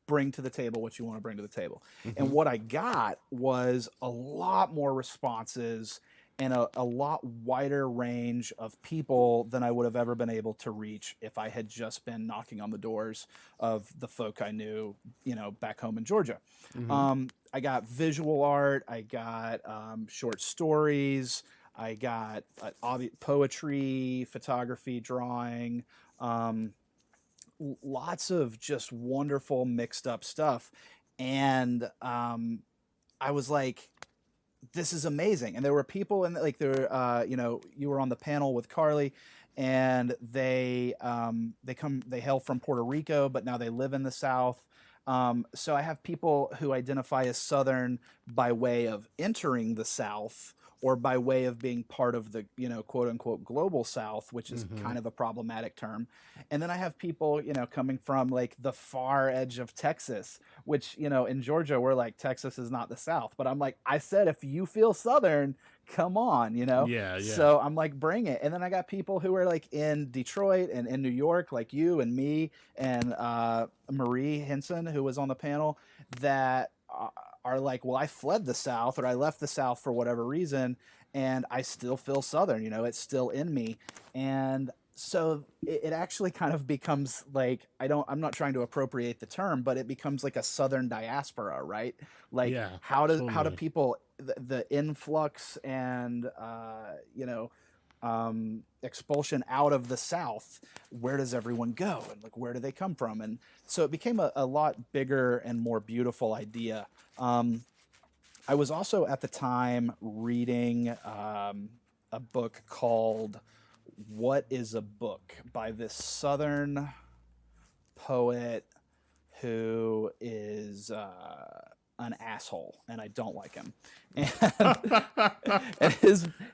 bring to the table what you want to bring to the table. And what I got was a lot more responses and a lot wider range of people than I would have ever been able to reach if I had just been knocking on the doors of the folk I knew, back home in Georgia. I got visual art, I got short stories, I got poetry, photography, drawing, lots of just wonderful mixed up stuff. And I was like, this is amazing. And there were people in, like, you were on the panel with Carly, and they hail from Puerto Rico, but now they live in the South. So I have people who identify as Southern by way of entering the South, or by way of being part of the, quote unquote global South, which is kind of a problematic term. And then I have people, coming from like the far edge of Texas, which, in Georgia, we're like, Texas is not the South. But I'm like, I said, if you feel Southern, come on, Yeah. So I'm like, bring it. And then I got people who are like in Detroit and in New York, like you and me and Marie Henson, who was on the panel, that are like, well, I fled the South, or I left the South for whatever reason, and I still feel Southern, it's still in me. And so it actually kind of becomes like, I'm not trying to appropriate the term, but it becomes like a Southern diaspora, right? Like, Yeah, how do totally. people, the influx and expulsion out of the South, where does everyone go, and like, where do they come from? And so it became a lot bigger and more beautiful idea. I was also at the time reading a book called What is a Book, by this Southern poet who is an asshole, and I don't like him. And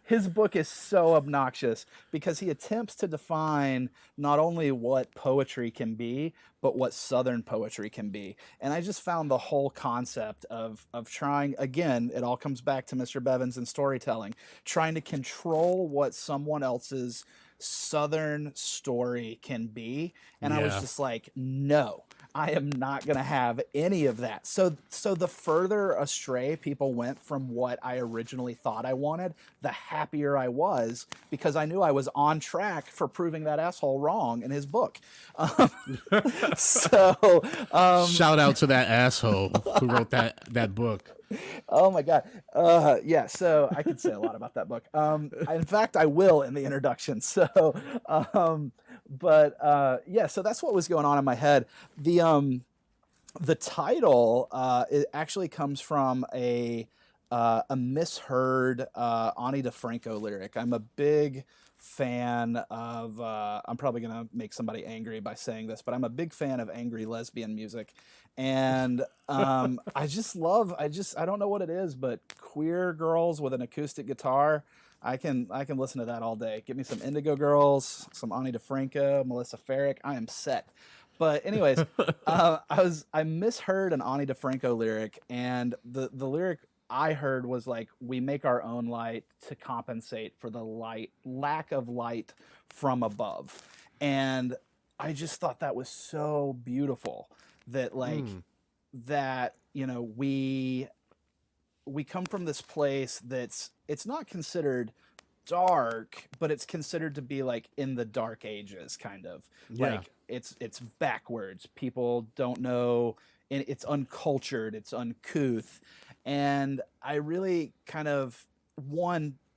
his book is so obnoxious because he attempts to define not only what poetry can be, but what Southern poetry can be. And I just found the whole concept of trying, again, it all comes back to Mr. Bevins and storytelling, trying to control what someone else's Southern story can be. And I was Yeah. just like, no, I am not going to have any of that. So the further astray people went from what I originally thought I wanted, the happier I was, because I knew I was on track for proving that asshole wrong in his book. So Shout out to that asshole who wrote that book. oh my God. Yeah. So I could say a lot about that book. In fact, I will in the introduction. So, yeah, so that's what was going on in my head. The title, it actually comes from a misheard, Ani DeFranco lyric. I'm a big fan of, I'm probably going to make somebody angry by saying this, but I'm a big fan of angry lesbian music. And I don't know what it is, but queer girls with an acoustic guitar, I can listen to that all day. Give me some Indigo Girls, some Ani DeFranco, Melissa Farrick. I am set. But anyways, I misheard an Ani DeFranco lyric, and the lyric I heard was like, we make our own light to compensate for the lack of light from above. And I just thought that was so beautiful that that, we come from this place it's not considered dark, but it's considered to be like in the dark ages, kind of. Yeah. Like, it's backwards. People don't know, and it's uncultured, it's uncouth. And I really kind of,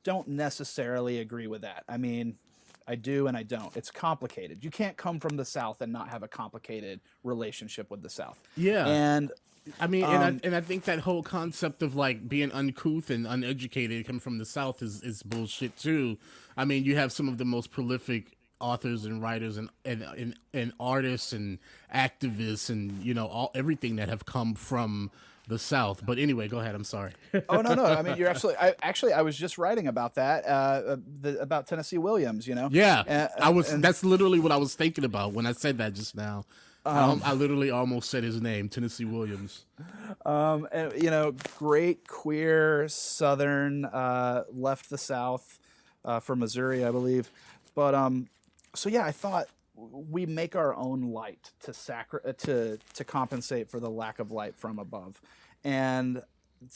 don't necessarily agree with that. I mean, I do and I don't. It's complicated. You can't come from the South and not have a complicated relationship with the South. Yeah. And I mean, and I think that whole concept of like being uncouth and uneducated coming from the South is bullshit too. I mean, you have some of the most prolific authors and writers and artists and activists and all everything that have come from the South. But anyway, go ahead. I'm sorry. oh no, no. I mean, you're absolutely. I was just writing about that, about Tennessee Williams. Yeah, I was. And That's literally what I was thinking about when I said that just now. I literally almost said his name, Tennessee Williams. and great queer Southern, left the South for Missouri, I believe. But so yeah, I thought we make our own light to compensate for the lack of light from above, and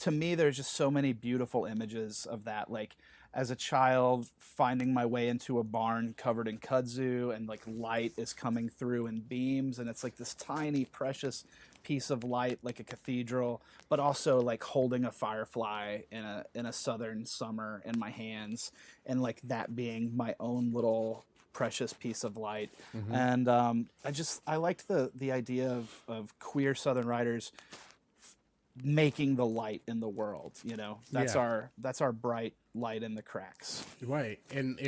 to me, there's just so many beautiful images of that. Like as a child, finding my way into a barn covered in kudzu, and like light is coming through in beams, and it's like this tiny, precious piece of light, like a cathedral, but also like holding a firefly in a southern summer in my hands, and like that being my own little precious piece of light. And I liked the idea of queer Southern writers making the light in the world. That's Yeah. our bright light in the cracks. Right. And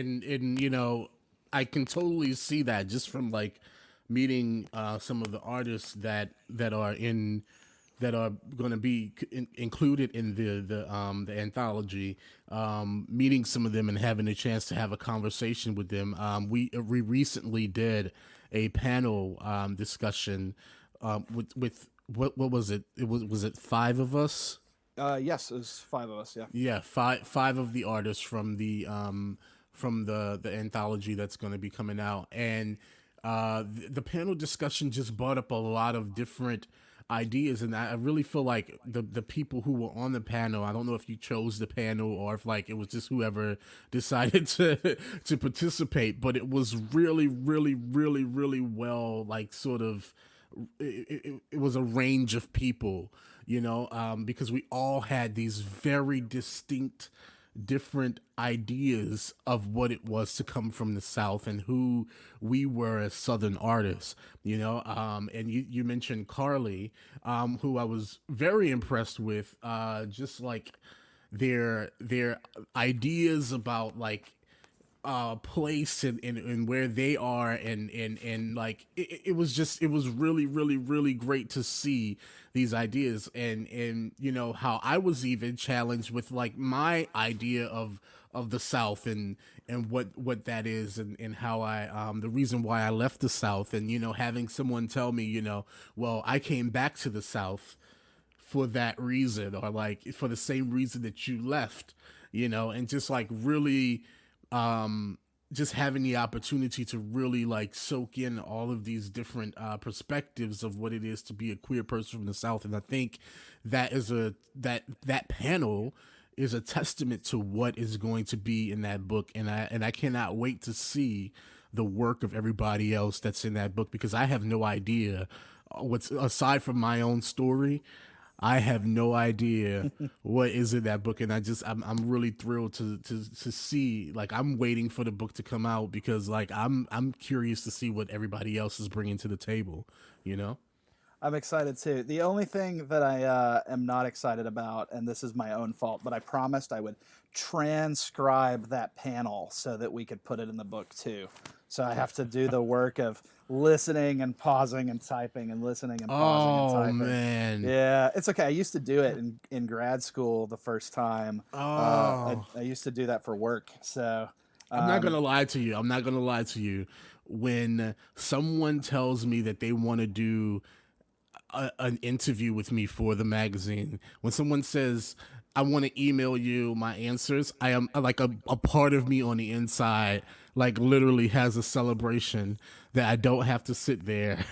I can totally see that just from like meeting some of the artists that are going to be included in the anthology, meeting some of them and having a chance to have a conversation with them. We recently did a panel discussion with what was it? Was it 5 of us? Yes, it was 5 of us. Yeah. Yeah, five of the artists from the anthology that's going to be coming out, and the panel discussion just brought up a lot of different ideas, and I really feel like the people who were on the panel, I don't know if you chose the panel or if like it was just whoever decided to participate, but it was really, really, really, really well, like sort of it was a range of people, because we all had these very distinct, different ideas of what it was to come from the South and who we were as Southern artists, and you mentioned Carly, who I was very impressed with, just like their ideas about like place and where they are and like it was really, really, really great to see these ideas and how I was even challenged with like my idea of the South and what that is and how I the reason why I left the South and having someone tell me well, I came back to the South for that reason or like for the same reason that you left, and just like really just having the opportunity to really like soak in all of these different perspectives of what it is to be a queer person from the South. And I think that is that panel is a testament to what is going to be in that book. And I cannot wait to see the work of everybody else that's in that book, because I have no idea what's aside from my own story. I have no idea what is in that book, and I'm really thrilled to see. Like I'm waiting for the book to come out because like I'm curious to see what everybody else is bringing to the table. I'm excited too. The only thing that I am not excited about, and this is my own fault, but I promised I would transcribe that panel so that we could put it in the book too. So I have to do the work of listening and pausing and typing and listening and pausing and typing. Oh man, yeah, it's okay. I used to do it in grad school the first time. I used to do that for work. So I'm not gonna lie to you. When someone tells me that they want to do an interview with me for the magazine, when someone says I want to email you my answers, I am like a part of me on the inside like literally has a celebration that I don't have to sit there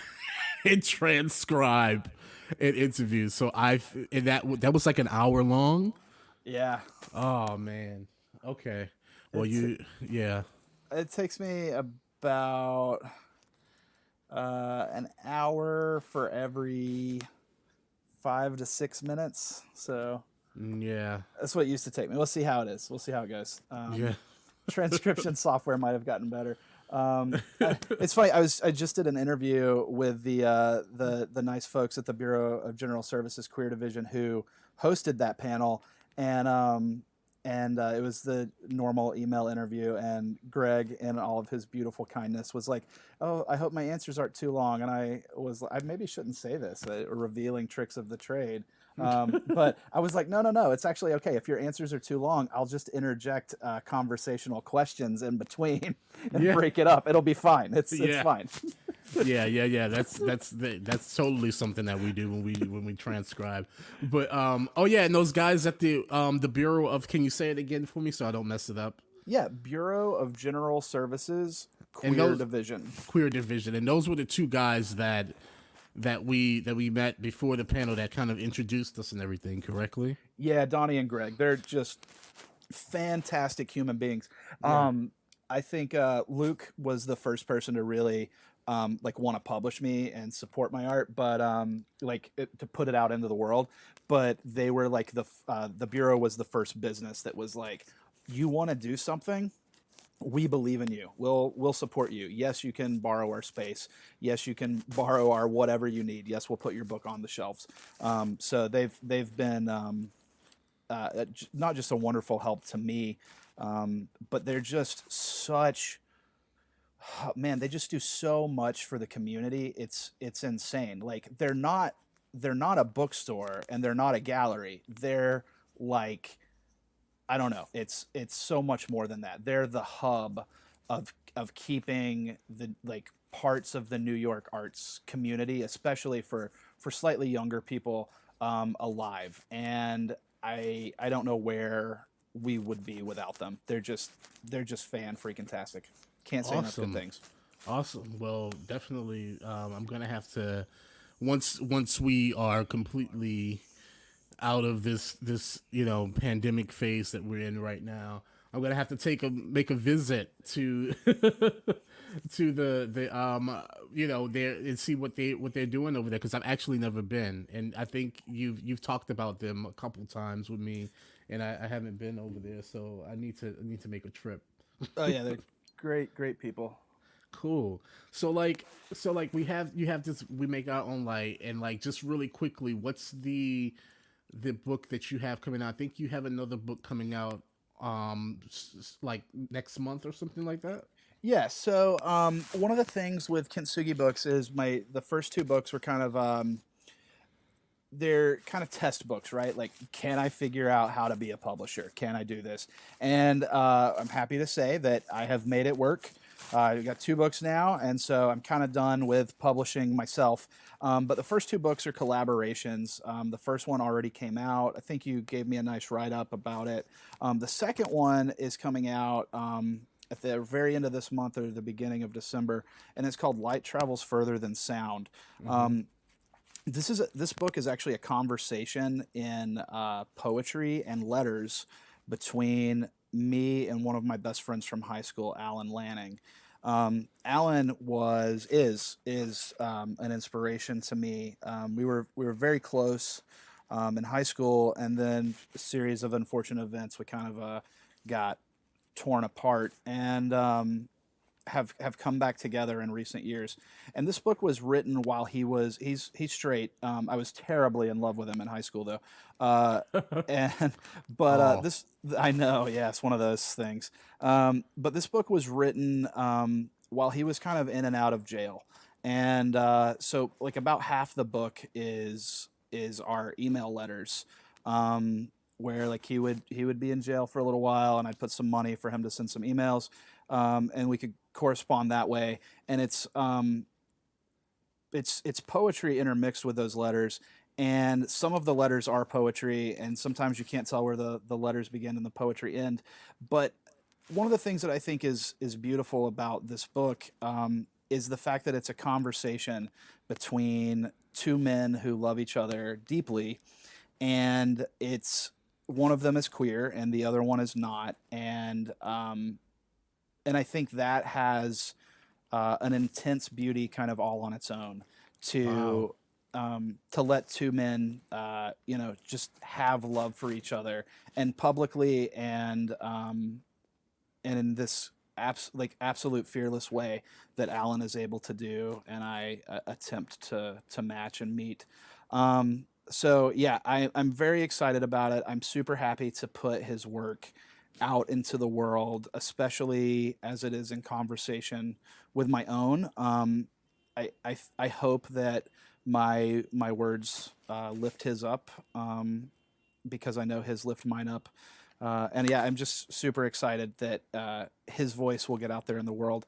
and transcribe an interview. So that was like an hour long. yeah, Oh man. Okay. Well, It's- yeah. it takes me about an hour for every 5 to 6 minutes. So Yeah. That's what it used to take me. We'll see how it is. We'll see how it goes. Yeah. Transcription software might have gotten better. It's funny. I just did an interview with the nice folks at the Bureau of General Services Queer Division who hosted that panel, and it was the normal email interview. And Greg, in all of his beautiful kindness, was like, "Oh, I hope my answers aren't too long." And I maybe shouldn't say this, revealing tricks of the trade. But I was like, no, it's actually okay. If your answers are too long, I'll just interject conversational questions in between and break it up. It'll be fine. It's fine. Yeah. That's totally something that we do when we transcribe. But oh yeah, and those guys at the Bureau of, can you say it again for me so I don't mess it up? Yeah, Bureau of General Services Queer Division. Queer Division, and those were the two guys that we met before the panel that kind of introduced us and everything, correctly? Yeah, Donnie and Greg. They're just fantastic human beings. Yeah. I think Luke was the first person to really want to publish me and support my art, but to put it out into the world. But they were like the Bureau was the first business that was like, you want to do something? We believe in you. We'll support you. Yes, you can borrow our space. Yes, you can borrow our whatever you need. Yes, we'll put your book on the shelves. So they've been not just a wonderful help to me, but they're just such, man. They just do so much for the community. It's insane. Like they're not a bookstore and they're not a gallery. They're like, I don't know. It's so much more than that. They're the hub of keeping the parts of the New York arts community, especially for slightly younger people, alive. And I don't know where we would be without them. They're just fan freaking tastic. Can't say enough good things. Awesome. Well, definitely, I'm gonna have to once we are completely out of this pandemic phase that we're in right now, I'm gonna have to make a visit to to the there and see what they're doing over there, because I've actually never been, and I think you've talked about them a couple times with me, and I haven't been over there, so I need to make a trip. Oh yeah, they're great people. Cool. So you have this, we make our own light, and just really quickly, what's the book that you have coming out? I think you have another book coming out next month or something like that. Yeah, so one of the things with Kintsugi Books is the first two books were kind of they're kind of test books, right? Like, can I figure out how to be a publisher? Can I do this? And I'm happy to say that I have made it work. I've got two books now, and so I'm kind of done with publishing myself. But the first two books are collaborations. The first one already came out. I think you gave me a nice write-up about it. The second one is coming out at the very end of this month or the beginning of December, and it's called Light Travels Further Than Sound. Mm-hmm. This book is actually a conversation in poetry and letters between me and one of my best friends from high school, Alan Lanning. Alan is an inspiration to me. We were very close in high school, and then a series of unfortunate events, we kind of got torn apart, and have come back together in recent years. And this book was written while he's straight. I was terribly in love with him in high school, though. This, I know, yeah, it's one of those things. But this book was written while he was kind of in and out of jail. And so like about half the book is our email letters, where like he would be in jail for a little while, and I'd put some money for him to send some emails, and we could correspond that way. And it's poetry intermixed with those letters, and some of the letters are poetry, and sometimes you can't tell where the letters begin and the poetry end. But one of the things that I think is beautiful about this book is the fact that it's a conversation between two men who love each other deeply, and it's one of them is queer and the other one is not, and I think that has an intense beauty kind of all on its own to to let two men, just have love for each other, and publicly, and in this absolute fearless way that Alan is able to do, and I attempt to match and meet. So yeah, I'm very excited about it. I'm super happy to put his work out into the world, especially as it is in conversation with my own. I hope that my words lift his up, because I know his lift mine up. And yeah, I'm just super excited that his voice will get out there in the world.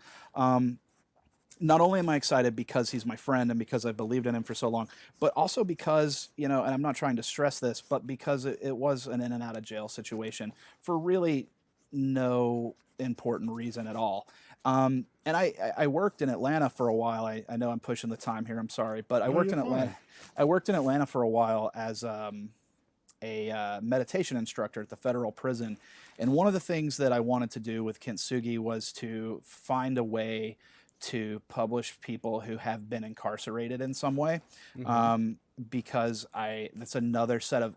Not only am I excited because he's my friend and because I've believed in him for so long, but also because, and I'm not trying to stress this, but because it was an in and out of jail situation for really no important reason at all. And I worked in Atlanta for a while. I know I'm pushing the time here. I'm sorry, but I No, worked you're in Atlanta. fine. I worked in Atlanta for a while as a meditation instructor at the federal prison. And one of the things that I wanted to do with Kintsugi was to find a way to publish people who have been incarcerated in some way, because that's another set of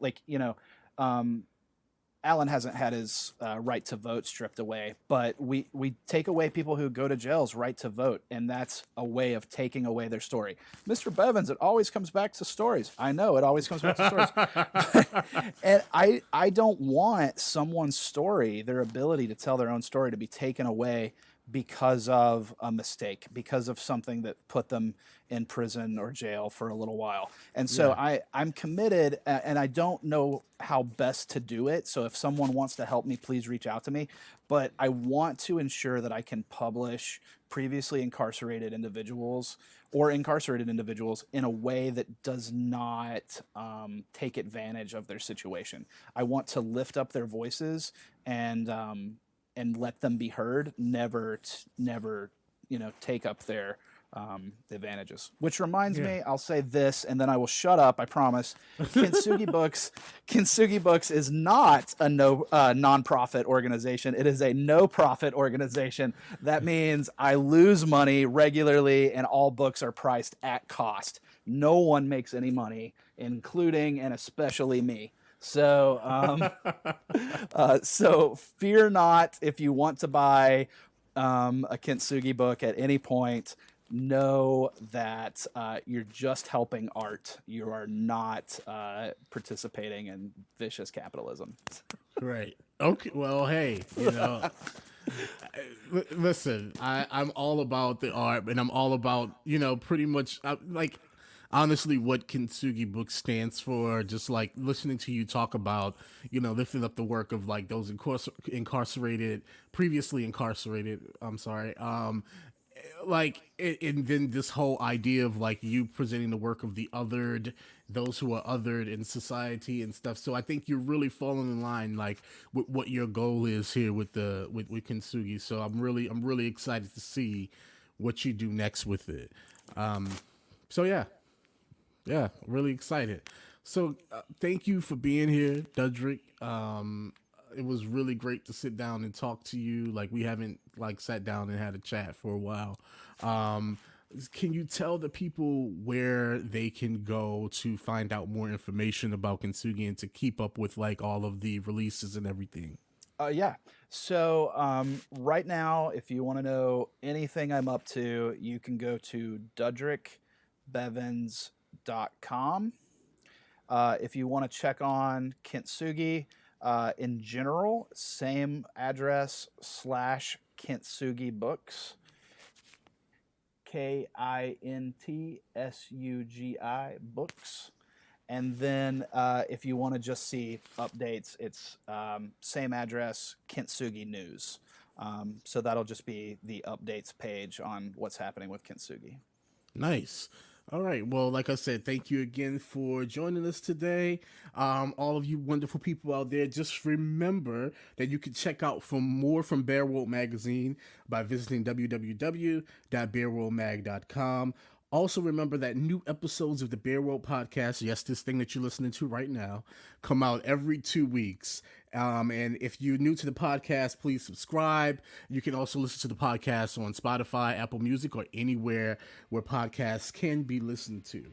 Alan hasn't had his right to vote stripped away, but we take away people who go to jail's right to vote, and that's a way of taking away their story. Mr. Bevins, it always comes back to stories. I know it always comes back to stories. And I don't want someone's story, their ability to tell their own story, to be taken away because of a mistake, because of something that put them in prison or jail for a little while. And so I'm committed, and I don't know how best to do it. So if someone wants to help me, please reach out to me. But I want to ensure that I can publish previously incarcerated individuals or incarcerated individuals in a way that does not take advantage of their situation. I want to lift up their voices and let them be heard. Never, take up their advantages. Which reminds me, I'll say this, and then I will shut up. I promise. Kintsugi Books. Kintsugi Books is not a nonprofit organization. It is a no-profit organization. That means I lose money regularly, and all books are priced at cost. No one makes any money, including and especially me. So, so fear not if you want to buy a Kintsugi book at any point. Know that you're just helping art. You are not participating in vicious capitalism. Right. Okay. Well, hey, listen, I'm all about the art, and I'm all about, pretty much honestly what Kintsugi Books stands for. Just like listening to you talk about, lifting up the work of like those incarcerated, previously incarcerated. I'm sorry. And then this whole idea of like you presenting the work of the othered, those who are othered in society and stuff. So I think you're really falling in line like with what your goal is here with Kintsugi. So I'm really excited to see what you do next with it. So yeah, really excited. So thank you for being here, Dudgrick. It was really great to sit down and talk to you. Like we haven't like sat down and had a chat for a while. Can you tell the people where they can go to find out more information about Kintsugi and to keep up with like all of the releases and everything? Yeah. So right now, if you want to know anything I'm up to, you can go to dudgrickbevins.com. If you want to check on Kintsugi in general, same address /Kintsugi Books. KINTSUGI Books. And then if you want to just see updates, it's same address, Kintsugi News. So that'll just be the updates page on what's happening with Kintsugi. Nice. All right. Well, like I said, thank you again for joining us today. All of you wonderful people out there, just remember that you can check out more from Bear World Magazine by visiting www.bearworldmag.com. Also, remember that new episodes of the Bear World Podcast, yes, this thing that you're listening to right now, come out every 2 weeks. And if you're new to the podcast, please subscribe. You can also listen to the podcast on Spotify, Apple Music, or anywhere where podcasts can be listened to.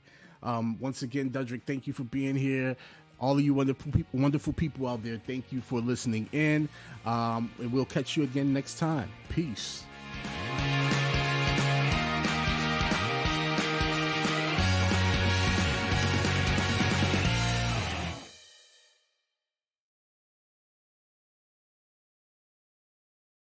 Once again, Dudgrick, thank you for being here. All of you wonderful people out there, thank you for listening in. And we'll catch you again next time. Peace.